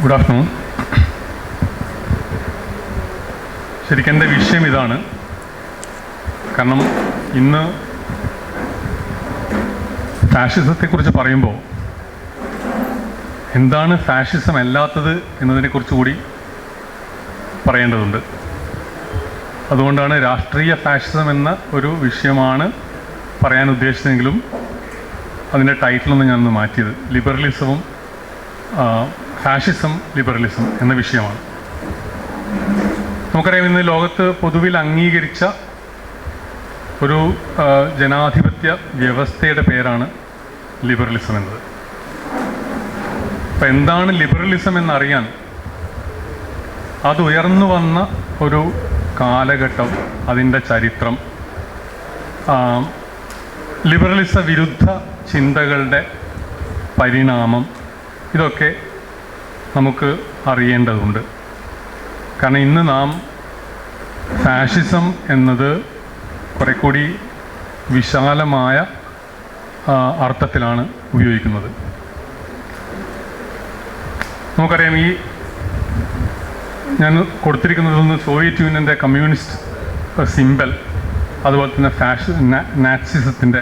Good afternoon. ശരിക്കും എൻ്റെ വിഷയം ഇതാണ്. കാരണം ഇന്ന് ഫാഷിസത്തെക്കുറിച്ച് പറയുമ്പോൾ എന്താണ് ഫാഷിസം അല്ലാത്തത് എന്നതിനെക്കുറിച്ച് കൂടി പറയേണ്ടതുണ്ട്. അതുകൊണ്ടാണ് രാഷ്ട്രീയ ഫാഷിസം എന്ന ഒരു വിഷയമാണ് പറയാൻ ഉദ്ദേശിച്ചതെങ്കിലും അതിൻ്റെ ടൈറ്റിലൊന്ന് ഞാനൊന്ന് മാറ്റിയത്. ലിബറലിസവും ഫാഷിസം ലിബറലിസം എന്ന വിഷയമാണ്. നമുക്കറിയാം, ഇന്ന് ലോകത്ത് പൊതുവിൽ അംഗീകരിച്ച ഒരു ജനാധിപത്യ വ്യവസ്ഥയുടെ പേരാണ് ലിബറലിസം എന്നത്. അപ്പം എന്താണ് ലിബറലിസം എന്നറിയാൻ അത് ഉയർന്നു വന്ന ഒരു കാലഘട്ടം, അതിൻ്റെ ചരിത്രം, ലിബറലിസ വിരുദ്ധ ചിന്തകളുടെ പരിണാമം, ഇതൊക്കെ നമുക്ക് അറിയേണ്ടതുണ്ട്. കാരണം ഇന്ന് നാം ഫാഷിസം എന്നത് കുറെ കൂടി വിശാലമായ അർത്ഥത്തിലാണ് ഉപയോഗിക്കുന്നത്. നമുക്കറിയാം, ഈ ഞാൻ കൊടുത്തിരിക്കുന്നതൊന്ന് സോവിയറ്റ് യൂണിയൻ്റെ കമ്മ്യൂണിസ്റ്റ് സിംബൽ, അതുപോലെ തന്നെ നാറ്റ്സിസത്തിൻ്റെ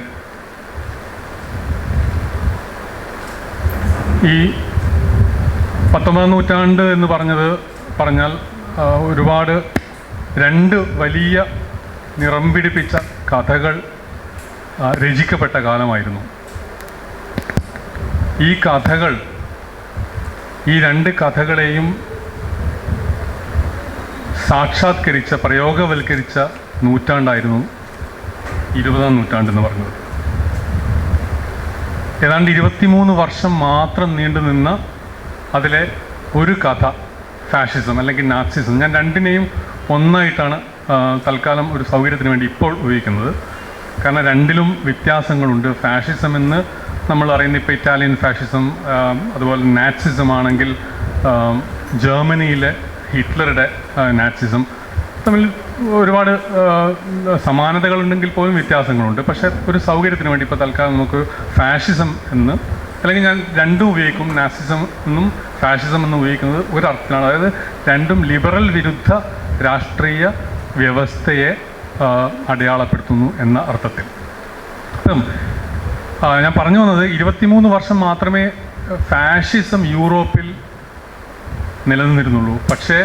ഈ 19ാം നൂറ്റാണ്ട് എന്ന് പറഞ്ഞാൽ ഒരുപാട് രണ്ട് വലിയ നിറം പിടിപ്പിച്ച കഥകൾ രചിക്കപ്പെട്ട കാലമായിരുന്നു. ഈ രണ്ട് കഥകളെയും സാക്ഷാത്കരിച്ച, പ്രയോഗവൽക്കരിച്ച നൂറ്റാണ്ടായിരുന്നു 20ാം നൂറ്റാണ്ടെന്ന് പറഞ്ഞത്. ഏതാണ്ട് 23 വർഷം മാത്രം നീണ്ടുനിന്ന അതിലെ ഒരു കഥ ഫാഷിസം അല്ലെങ്കിൽ നാറ്റ്സിസം. ഞാൻ രണ്ടിനെയും ഒന്നായിട്ടാണ് തൽക്കാലം ഒരു സൗകര്യത്തിന് വേണ്ടി ഇപ്പോൾ ഉപയോഗിക്കുന്നത്. കാരണം രണ്ടിലും വ്യത്യാസങ്ങളുണ്ട്. ഫാഷിസം എന്ന് നമ്മൾ അറിയുന്ന ഇപ്പോൾ ഇറ്റാലിയൻ ഫാഷിസം, അതുപോലെ നാറ്റ്സിസം ആണെങ്കിൽ ജർമ്മനിയിലെ ഹിറ്റ്ലറുടെ നാറ്റ്സിസം, തമ്മിൽ ഒരുപാട് സമാനതകളുണ്ടെങ്കിൽ പോലും വ്യത്യാസങ്ങളുണ്ട്. പക്ഷേ ഒരു സൗകര്യത്തിന് വേണ്ടി ഇപ്പോൾ തൽക്കാലം നമുക്ക് ഫാഷിസം എന്ന്, അല്ലെങ്കിൽ ഞാൻ രണ്ടും ഉപയോഗിക്കും, നാസിസം എന്നും ഫാഷിസം എന്നും ഉപയോഗിക്കുന്നത് ഒരർത്ഥത്തിലാണ്. അതായത് രണ്ടും ലിബറൽ വിരുദ്ധ രാഷ്ട്രീയ വ്യവസ്ഥയെ അടയാളപ്പെടുത്തുന്നു എന്ന അർത്ഥത്തിൽ. അപ്പം ഞാൻ പറഞ്ഞു വന്നത്, 23 വർഷം മാത്രമേ ഫാഷിസം യൂറോപ്പിൽ നിലനിന്നിരുന്നുള്ളൂ. പക്ഷേ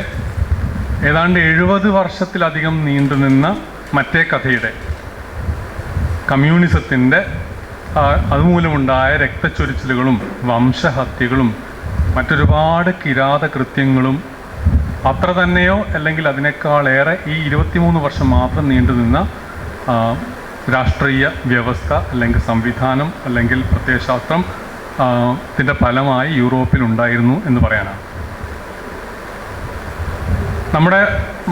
ഏതാണ്ട് 70 വർഷത്തിലധികം നീണ്ടുനിന്ന മറ്റേ കഥയുടെ, കമ്മ്യൂണിസത്തിൻ്റെ, അതുമൂലമുണ്ടായ രക്തച്ചൊരിച്ചിലുകളും വംശഹത്യകളും മറ്റൊരുപാട് കിരാത കൃത്യങ്ങളും അത്ര തന്നെയോ അല്ലെങ്കിൽ അതിനേക്കാളേറെ ഈ 23 വർഷം മാത്രം നീണ്ടുനിന്ന രാഷ്ട്രീയ വ്യവസ്ഥ അല്ലെങ്കിൽ സംവിധാനം അല്ലെങ്കിൽ പ്രത്യയശാസ്ത്രം ത്തിൻ്റെ ഫലമായി യൂറോപ്പിലുണ്ടായിരുന്നു എന്ന് പറയാനാണ്. നമ്മുടെ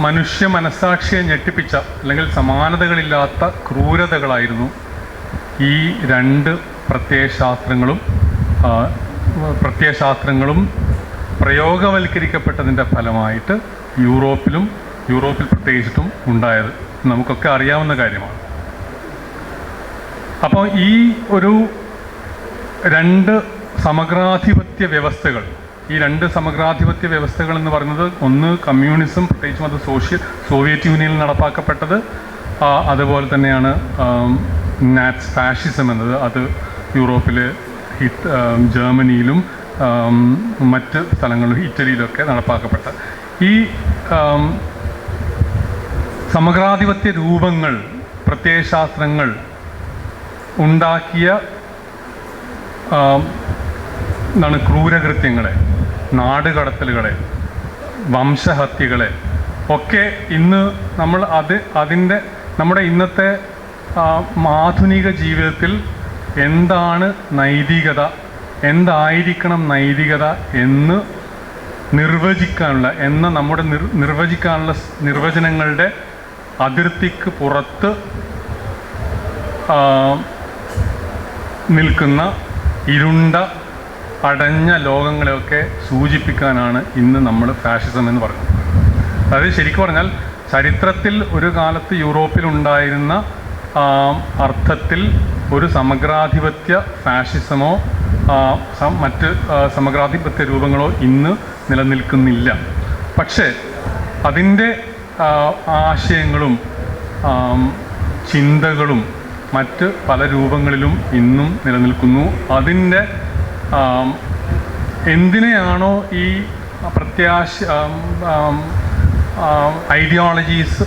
മനുഷ്യ മനസ്സാക്ഷിയെ ഞെട്ടിപ്പിച്ച അല്ലെങ്കിൽ സമാനതകളില്ലാത്ത ക്രൂരതകളായിരുന്നു ഈ രണ്ട് പ്രത്യയശാസ്ത്രങ്ങളും പ്രയോഗവൽക്കരിക്കപ്പെട്ടതിൻ്റെ ഫലമായിട്ട് യൂറോപ്പിൽ പ്രത്യേകിച്ചിട്ടും ഉണ്ടായത് നമുക്കൊക്കെ അറിയാവുന്ന കാര്യമാണ്. അപ്പോൾ ഈ ഒരു രണ്ട് സമഗ്രാധിപത്യ വ്യവസ്ഥകൾ എന്ന് പറയുന്നത്, ഒന്ന് കമ്മ്യൂണിസം, പ്രത്യേകിച്ചും അത് സോവിയറ്റ് യൂണിയനിൽ നടപ്പാക്കപ്പെട്ടത്, അതുപോലെ തന്നെയാണ് ഫാഷിസം എന്നത്, അത് യൂറോപ്പിൽ ജർമ്മനിയിലും മറ്റ് സ്ഥലങ്ങളിലും ഇറ്റലിയിലൊക്കെ നടപ്പാക്കപ്പെട്ട ഈ സമഗ്രാധിപത്യ രൂപങ്ങൾ, പ്രത്യയശാസ്ത്രങ്ങൾ ഉണ്ടാക്കിയ ക്രൂരകൃത്യങ്ങളെ, നാടുകടത്തലുകളെ, വംശഹത്യകളെ ഒക്കെ ഇന്ന് നമ്മൾ നമ്മുടെ ഇന്നത്തെ ആധുനിക ജീവിതത്തിൽ എന്താണ് നൈതികത, എന്തായിരിക്കണം നൈതികത എന്ന് നിർവചിക്കാനുള്ള നിർവചനങ്ങളുടെ അതിർത്തിക്ക് പുറത്ത് നിൽക്കുന്ന ഇരുണ്ട അടഞ്ഞ ലോകങ്ങളെയൊക്കെ സൂചിപ്പിക്കാനാണ് ഇന്ന് നമ്മൾ ഫാഷിസം എന്ന് പറയുന്നത്. അതായത് ശരിക്കും പറഞ്ഞാൽ ചരിത്രത്തിൽ ഒരു കാലത്ത് യൂറോപ്പിലുണ്ടായിരുന്ന അർത്ഥത്തിൽ ഒരു സമഗ്രാധിപത്യ ഫാഷിസമോ മറ്റ് സമഗ്രാധിപത്യ രൂപങ്ങളോ ഇന്ന് നിലനിൽക്കുന്നില്ല. പക്ഷേ അതിൻ്റെ ആശയങ്ങളും ചിന്തകളും മറ്റ് പല രൂപങ്ങളിലും ഇന്നും നിലനിൽക്കുന്നു. അതിൻ്റെ എന്തിനെയാണോ ഈ ഐഡിയോളജീസ്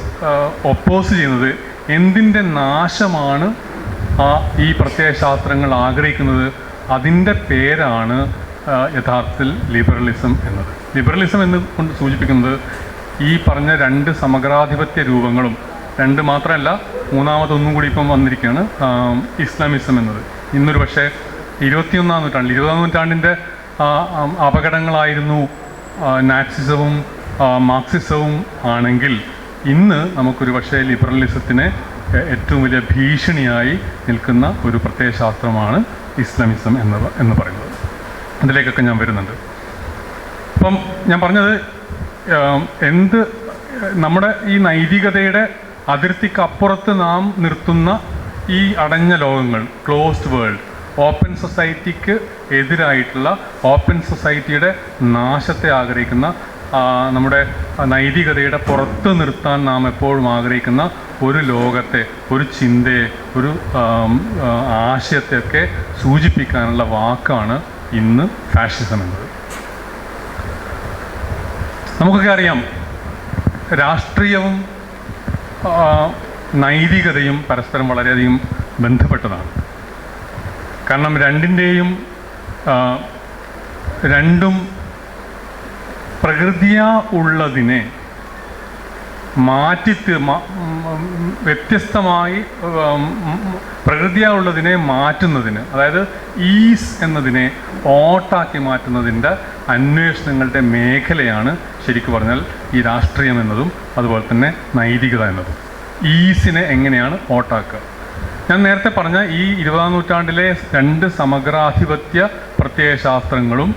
ഒപ്പോസ് ചെയ്യുന്നത്, എന്തിൻ്റെ നാശമാണ് ഈ പ്രത്യയശാസ്ത്രങ്ങൾ ആഗ്രഹിക്കുന്നത്, അതിൻ്റെ പേരാണ് യഥാർത്ഥത്തിൽ ലിബറലിസം എന്നത്. ലിബറലിസം എന്ന് കൊണ്ട് സൂചിപ്പിക്കുന്നത് ഈ പറഞ്ഞ രണ്ട് സമഗ്രാധിപത്യ രൂപങ്ങളും, രണ്ട് മാത്രമല്ല മൂന്നാമതൊന്നും കൂടി ഇപ്പം വന്നിരിക്കുകയാണ് ഇസ്ലാമിസം എന്നത്. ഇന്നൊരു പക്ഷേ 20ാം നൂറ്റാണ്ടിൻ്റെ അപകടങ്ങളായിരുന്നു നാക്സിസവും മാർക്സിസവും ആണെങ്കിൽ, ഇന്ന് നമുക്കൊരു പക്ഷേ ലിബറലിസത്തിന് ഏറ്റവും വലിയ ഭീഷണിയായി നിൽക്കുന്ന ഒരു പ്രത്യയശാസ്ത്രമാണ് ഇസ്ലാമിസം എന്ന് പറയുന്നത്. അതിലേക്കൊക്കെ ഞാൻ വരുന്നുണ്ട്. അപ്പം ഞാൻ പറഞ്ഞത് നമ്മുടെ ഈ നൈതികതയുടെ അതിർത്തിക്കപ്പുറത്ത് നാം നിർത്തുന്ന ഈ അടഞ്ഞ ലോകങ്ങൾ, ക്ലോസ്ഡ് വേൾഡ്, ഓപ്പൺ സൊസൈറ്റിക്ക് എതിരായിട്ടുള്ള, ഓപ്പൺ സൊസൈറ്റിയുടെ നാശത്തെ ആഗ്രഹിക്കുന്ന, നമ്മുടെ നൈതികതയുടെ പുറത്ത് നിർത്താൻ നാം എപ്പോഴും ആഗ്രഹിക്കുന്ന ഒരു ലോകത്തെ, ഒരു ചിന്തയെ, ഒരു ആശയത്തെയൊക്കെ സൂചിപ്പിക്കാനുള്ള വാക്കാണ് ഇന്ന് ഫാഷിസം എന്നത്. നമുക്കൊക്കെ അറിയാം, രാഷ്ട്രീയവും നൈതികതയും പരസ്പരം വളരെയധികം ബന്ധപ്പെട്ടതാണ്. കാരണം രണ്ടും പ്രകൃതിയാ ഉള്ളതിനെ വ്യത്യസ്തമായി പ്രകൃതിയാ ഉള്ളതിനെ മാറ്റുന്നതിന്, അതായത് ഈസ് എന്നതിനെ ഓട്ടാക്കി മാറ്റുന്നതിൻ്റെ അന്വേഷണങ്ങളുടെ മേഖലയാണ് ശരിക്കും പറഞ്ഞാൽ ഈ രാഷ്ട്രീയം എന്നതും അതുപോലെ തന്നെ നൈതികത എന്നതും. ഈസിനെ എങ്ങനെയാണ് ഓട്ടാക്കുക? ഞാൻ നേരത്തെ പറഞ്ഞ ഈ 20ാം നൂറ്റാണ്ടിലെ രണ്ട് സമഗ്രാധിപത്യ പ്രത്യയശാസ്ത്രങ്ങളും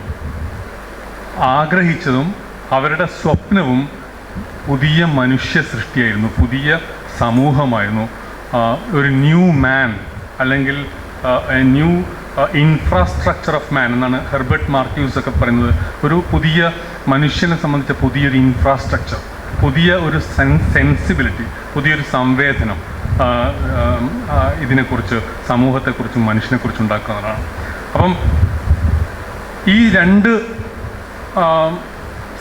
ആഗ്രഹിച്ചതും അവരുടെ സ്വപ്നവും പുതിയ മനുഷ്യ സൃഷ്ടിയായിരുന്നു, പുതിയ സമൂഹമായിരുന്നു. ഒരു ന്യൂ മാൻ, അല്ലെങ്കിൽ ന്യൂ ഇൻഫ്രാസ്ട്രക്ചർ ഓഫ് മാൻ എന്നാണ് ഹെർബർട്ട് മാർക്യൂസ് ഒക്കെ പറയുന്നത്. ഒരു പുതിയ മനുഷ്യനെ സംബന്ധിച്ച പുതിയൊരു ഇൻഫ്രാസ്ട്രക്ചർ, പുതിയ ഒരു സെൻസിബിലിറ്റി, പുതിയൊരു സംവേദനം ഇതിനെക്കുറിച്ച്, സമൂഹത്തെക്കുറിച്ചും മനുഷ്യനെക്കുറിച്ചും ഉണ്ടാക്കുന്നതാണ്. അപ്പം ഈ രണ്ട്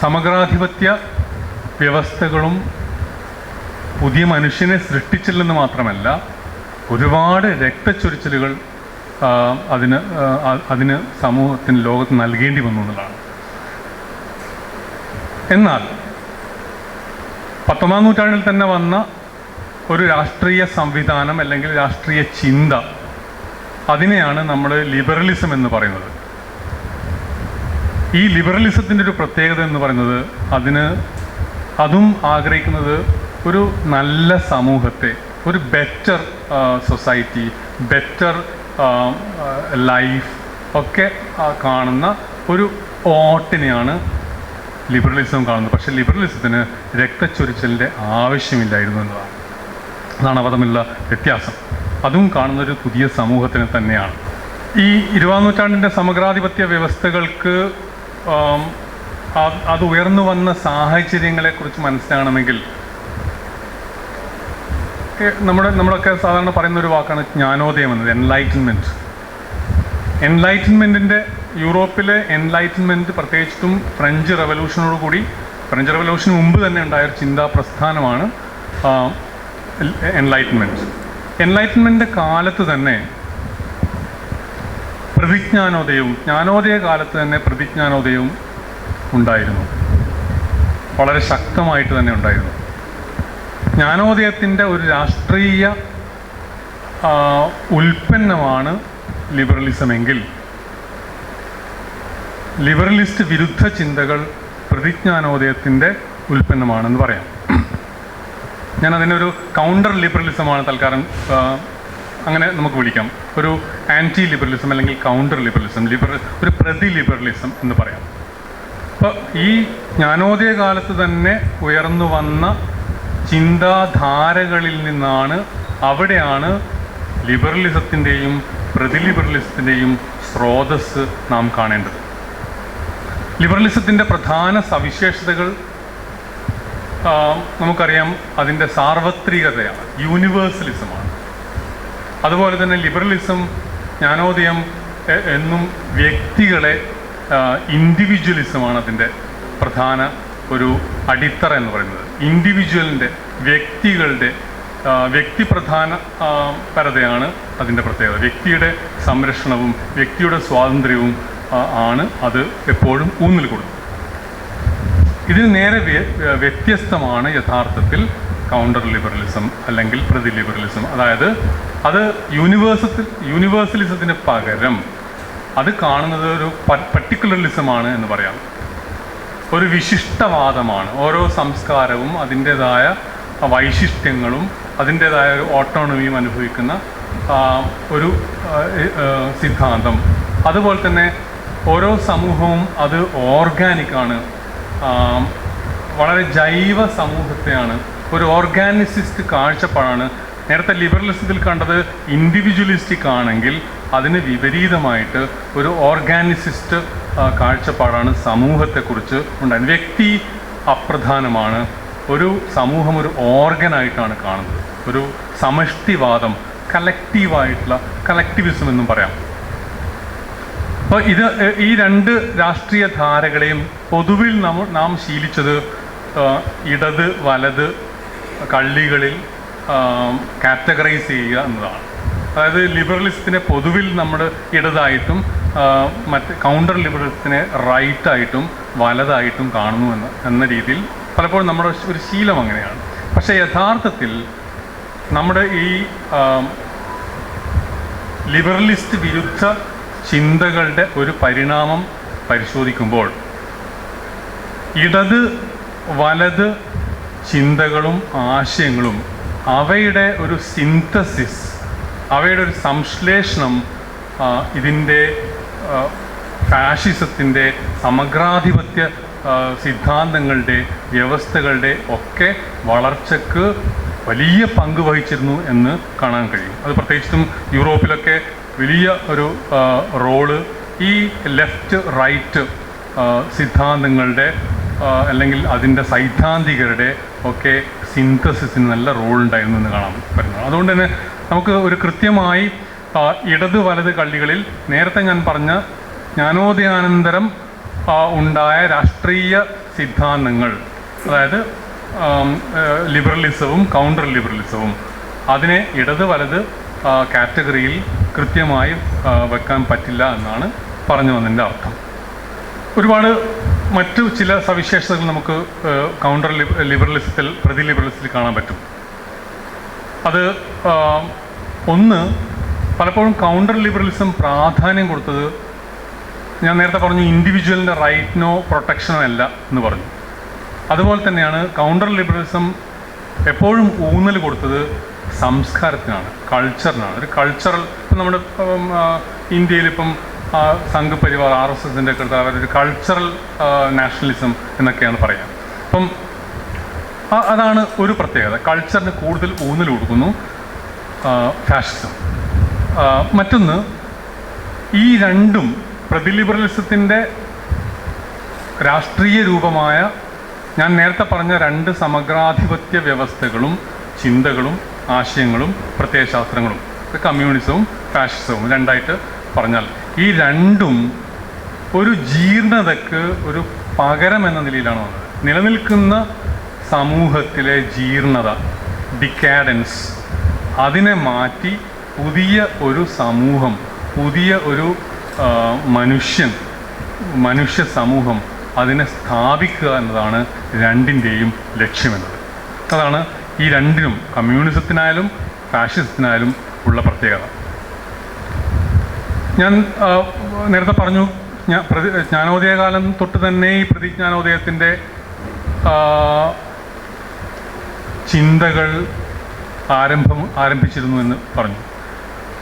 സമഗ്രാധിപത്യ വ്യവസ്ഥകളും പുതിയ മനുഷ്യനെ സൃഷ്ടിച്ചില്ലെന്ന് മാത്രമല്ല, ഒരുപാട് രക്തച്ചൊരിച്ചിലുകൾ അതിന് സമൂഹത്തിന്, ലോകത്ത് നൽകേണ്ടി വന്നു എന്നുള്ളതാണ്. എന്നാൽ 19ാം നൂറ്റാണ്ടിൽ തന്നെ വന്ന ഒരു രാഷ്ട്രീയ സംവിധാനം അല്ലെങ്കിൽ രാഷ്ട്രീയ ചിന്ത, അതിനെയാണ് നമ്മൾ ലിബറലിസം എന്ന് പറയുന്നത്. ഈ ലിബറലിസത്തിൻ്റെ ഒരു പ്രത്യേകത എന്ന് പറയുന്നത്, അതും ആഗ്രഹിക്കുന്നത് ഒരു നല്ല സമൂഹത്തെ, ഒരു ബെറ്റർ സൊസൈറ്റി, ബെറ്റർ ലൈഫ് ഒക്കെ കാണുന്ന ഒരു ഓട്ടിനെയാണ് ലിബറലിസം കാണുന്നത്. പക്ഷേ ലിബറലിസത്തിന് രക്തച്ചൊരിച്ചിലിൻ്റെ ആവശ്യമില്ലായിരുന്നു എന്നതാണ്. അതാണ് അവ തമ്മിലുള്ള വ്യത്യാസം. അതും കാണുന്നൊരു പുതിയ സമൂഹത്തിന് തന്നെയാണ്. ഈ 20ാം നൂറ്റാണ്ടിൻ്റെ സമഗ്രാധിപത്യ വ്യവസ്ഥകൾക്ക് അത് ഉയർന്നു വന്ന സാഹചര്യങ്ങളെക്കുറിച്ച് മനസ്സിലാകണമെങ്കിൽ നമ്മളൊക്കെ സാധാരണ പറയുന്ന ഒരു വാക്കാണ് ജ്ഞാനോദയം എന്നത്, എൻലൈറ്റൻമെൻറ്റ്. എൻലൈറ്റൻമെൻറ്റിൻ്റെ, യൂറോപ്പിലെ എൻലൈറ്റൻമെൻറ്റ്, പ്രത്യേകിച്ചും ഫ്രഞ്ച് റെവല്യൂഷനോടുകൂടി, ഫ്രഞ്ച് റെവല്യൂഷന് മുമ്പ് തന്നെ ഉണ്ടായൊരു ചിന്താ പ്രസ്ഥാനമാണ് എൻലൈറ്റൻമെൻറ്റ്. എൻലൈറ്റൻമെൻറ്റിൻ്റെ കാലത്ത് തന്നെ ജ്ഞാനോദയ കാലത്ത് തന്നെ പ്രതിജ്ഞാനോദയവും ഉണ്ടായിരുന്നു, വളരെ ശക്തമായിട്ട് തന്നെ ഉണ്ടായിരുന്നു. ജ്ഞാനോദയത്തിൻ്റെ ഒരു രാഷ്ട്രീയ ഉൽപ്പന്നമാണ് ലിബറലിസം എങ്കിൽ, ലിബറലിസ്റ്റ് വിരുദ്ധ ചിന്തകൾ പ്രതിജ്ഞാനോദയത്തിൻ്റെ ഉൽപ്പന്നമാണെന്ന് പറയാം. ഞാൻ അതിനൊരു കൗണ്ടർ ലിബറലിസമാണ് തൽക്കാലം അങ്ങനെ നമുക്ക് വിളിക്കാം. ഒരു ആൻറ്റി ലിബറലിസം അല്ലെങ്കിൽ കൗണ്ടർ ലിബറലിസം, ഒരു പ്രതി ലിബറലിസം എന്ന് പറയാം. അപ്പോൾ ഈ ജ്ഞാനോദയ കാലത്ത് തന്നെ ഉയർന്നു വന്ന ചിന്താധാരകളിൽ നിന്നാണ്, അവിടെയാണ് ലിബറലിസത്തിൻ്റെയും പ്രതിലിബറലിസത്തിൻ്റെയും സ്രോതസ് നാം കാണേണ്ടത്. ലിബറലിസത്തിൻ്റെ പ്രധാന സവിശേഷതകൾ നമുക്കറിയാം, അതിൻ്റെ സാർവത്രികതയാണ്, യൂണിവേഴ്സലിസമാണ്. അതുപോലെ തന്നെ ലിബറലിസം, ജ്ഞാനോദയം എന്നും വ്യക്തികളെ, ഇൻഡിവിജ്വലിസമാണ് അതിൻ്റെ പ്രധാന ഒരു അടിത്തറ എന്ന് പറയുന്നത്. ഇൻഡിവിജ്വലിൻ്റെ, വ്യക്തികളുടെ വ്യക്തിപ്രധാന പരതയാണ് അതിൻ്റെ പ്രത്യേകത. വ്യക്തിയുടെ സംരക്ഷണവും വ്യക്തിയുടെ സ്വാതന്ത്ര്യവും ആണ് അത് എപ്പോഴും ഊന്നൽ കൊടുക്കുന്നത്. ഇതിന് നേരെ വ്യത്യസ്തമാണ് യഥാർത്ഥത്തിൽ കൗണ്ടർ ലിബറലിസം അല്ലെങ്കിൽ പ്രതി ലിബറലിസം. അതായത് അത് യൂണിവേഴ്സലിസത്തിന് പകരം അത് കാണുന്നത് ഒരു പർട്ടിക്കുലറിസമാണ് എന്ന് പറയാം. ഒരു വിശിഷ്ടവാദമാണ്. ഓരോ സംസ്കാരവും അതിൻ്റേതായ വൈശിഷ്ട്യങ്ങളും അതിൻ്റേതായ ഒരു ഓട്ടോണമിയും അനുഭവിക്കുന്ന ഒരു സിദ്ധാന്തം. അതുപോലെ തന്നെ ഓരോ സമൂഹവും അത് ഓർഗാനിക്കാണ്, വളരെ ജൈവ സമൂഹത്തെയാണ്, ഒരു ഓർഗാനിസിസ്റ്റ് കാഴ്ചപ്പാടാണ്. നേരത്തെ ലിബറലിസത്തിൽ കണ്ടത് ഇൻഡിവിജ്വലിസ്റ്റിക് ആണെങ്കിൽ അതിന് വിപരീതമായിട്ട് ഒരു ഓർഗാനിസിസ്റ്റ് കാഴ്ചപ്പാടാണ് സമൂഹത്തെക്കുറിച്ച് ഉണ്ടായത്. വ്യക്തി അപ്രധാനമാണ്, ഒരു സമൂഹം ഒരു ഓർഗനായിട്ടാണ് കാണുന്നത്. ഒരു സമഷ്ടിവാദം, കലക്റ്റീവായിട്ടുള്ള കലക്റ്റിവിസം എന്നും പറയാം. അപ്പോൾ ഈ രണ്ട് രാഷ്ട്രീയ ധാരകളെയും പൊതുവിൽ നാം ശീലിച്ചത് ഇടത് വലത് കള്ളികളിൽ കാറ്റഗറൈസ് ചെയ്യുക എന്നതാണ്. അതായത് ലിബറലിസത്തിനെ പൊതുവിൽ നമ്മൾ ഇടതായിട്ടും മറ്റ് കൗണ്ടർ ലിബറലിസത്തിനെ റൈറ്റായിട്ടും വലതായിട്ടും കാണുന്നു എന്ന രീതിയിൽ പലപ്പോഴും നമ്മുടെ ഒരു ശീലം അങ്ങനെയാണ്. പക്ഷേ യഥാർത്ഥത്തിൽ നമ്മുടെ ഈ ലിബറലിസ്റ്റ് വിരുദ്ധ ചിന്തകളുടെ ഒരു പരിണാമം പരിശോധിക്കുമ്പോൾ ഇടത് വലത് ചിന്തകളും ആശയങ്ങളും അവയുടെ ഒരു സിന്തസിസ്, അവയുടെ ഒരു സംശ്ലേഷണം ഇതിൻ്റെ ഫാഷിസത്തിൻ്റെ സമഗ്രാധിപത്യ സിദ്ധാന്തങ്ങളുടെ വ്യവസ്ഥകളുടെ ഒക്കെ വളർച്ചയ്ക്ക് വലിയ പങ്ക് വഹിച്ചിരുന്നു എന്ന് കാണാൻ കഴിയും. അത് പ്രത്യേകിച്ചും യൂറോപ്പിലൊക്കെ വലിയ ഒരു റോള് ഈ ലെഫ്റ്റ് റൈറ്റ് സിദ്ധാന്തങ്ങളുടെ അല്ലെങ്കിൽ അതിൻ്റെ സൈദ്ധാന്തികരുടെ ഒക്കെ സിന്തസിസിന് നല്ല റോൾ ഉണ്ടായിരുന്നു എന്ന് കാണാൻ പറ്റുന്നു. അതുകൊണ്ട് തന്നെ നമുക്ക് ഒരു കൃത്യമായി ഇടത് വലത് കള്ളികളിൽ നേരത്തെ ഞാൻ പറഞ്ഞ ജ്ഞാനോദയാനന്തരം ഉണ്ടായ രാഷ്ട്രീയ സിദ്ധാന്തങ്ങൾ, അതായത് ലിബറലിസവും കൗണ്ടർ ലിബറലിസവും, അതിനെ ഇടത് വലത് കാറ്റഗറിയിൽ കൃത്യമായി വെക്കാൻ പറ്റില്ല എന്നാണ് പറഞ്ഞു വന്നതിൻ്റെ അർത്ഥം. ഒരുപാട് മറ്റു ചില സവിശേഷതകൾ നമുക്ക് കൗണ്ടർ ലിബറലിസത്തിൽ പ്രതി ലിബറലിസത്തിൽ കാണാൻ പറ്റും. അത് ഒന്ന്, പലപ്പോഴും കൗണ്ടർ ലിബറലിസം പ്രാധാന്യം കൊടുത്തത്, ഞാൻ നേരത്തെ പറഞ്ഞു ഇൻഡിവിജ്വലിൻ്റെ റൈറ്റിനോ പ്രൊട്ടക്ഷനോ അല്ല എന്ന് പറഞ്ഞു. അതുപോലെ തന്നെയാണ് കൗണ്ടർ ലിബറലിസം എപ്പോഴും ഊന്നൽ കൊടുത്തത് സംസ്കാരത്തിനാണ്, കൾച്ചറിനാണ്. ഒരു കൾച്ചറൽ, ഇപ്പം നമ്മുടെ ഇന്ത്യയിലിപ്പം സംഘ് പരിവാർ RSSൻ്റെ ഒക്കെ അവരൊരു കൾച്ചറൽ നാഷണലിസം എന്നൊക്കെയാണ് പറയുക. അപ്പം അതാണ് ഒരു പ്രത്യേകത. കൾച്ചറിന് കൂടുതൽ ഊന്നൽ കൊടുക്കുന്നു ഫാഷിസം. മറ്റൊന്ന്, ഈ രണ്ടും പ്രതി ലിബറലിസത്തിൻ്റെ രാഷ്ട്രീയ രൂപമായ, ഞാൻ നേരത്തെ പറഞ്ഞ രണ്ട് സമഗ്രാധിപത്യ വ്യവസ്ഥകളും ചിന്തകളും ആശയങ്ങളും പ്രത്യയശാസ്ത്രങ്ങളും, കമ്മ്യൂണിസവും ഫാഷിസവും രണ്ടായിട്ട് പറഞ്ഞാൽ, ഈ രണ്ടും ഒരു ജീർണതയ്ക്ക് ഒരു പകരം എന്ന നിലയിലാണ് വന്നത്. നിലനിൽക്കുന്ന സമൂഹത്തിലെ ജീർണത, ഡിക്കാഡൻസ്, അതിനെ മാറ്റി പുതിയ ഒരു സമൂഹം, പുതിയ ഒരു മനുഷ്യ സമൂഹം അതിനെ സ്ഥാപിക്കുക എന്നതാണ് രണ്ടിൻ്റെയും ലക്ഷ്യമെന്നത്. അതാണ് ഈ രണ്ടിനും, കമ്മ്യൂണിസത്തിനായാലും ഫാഷിസത്തിനായാലും ഉള്ള പ്രത്യേകത. ഞാൻ നേരത്തെ പറഞ്ഞു, ജ്ഞാനോദയകാലം തൊട്ട് തന്നെ ഈ പ്രതിജ്ഞാനോദയത്തിൻ്റെ ചിന്തകൾ ആരംഭിച്ചിരുന്നു എന്ന് പറഞ്ഞു.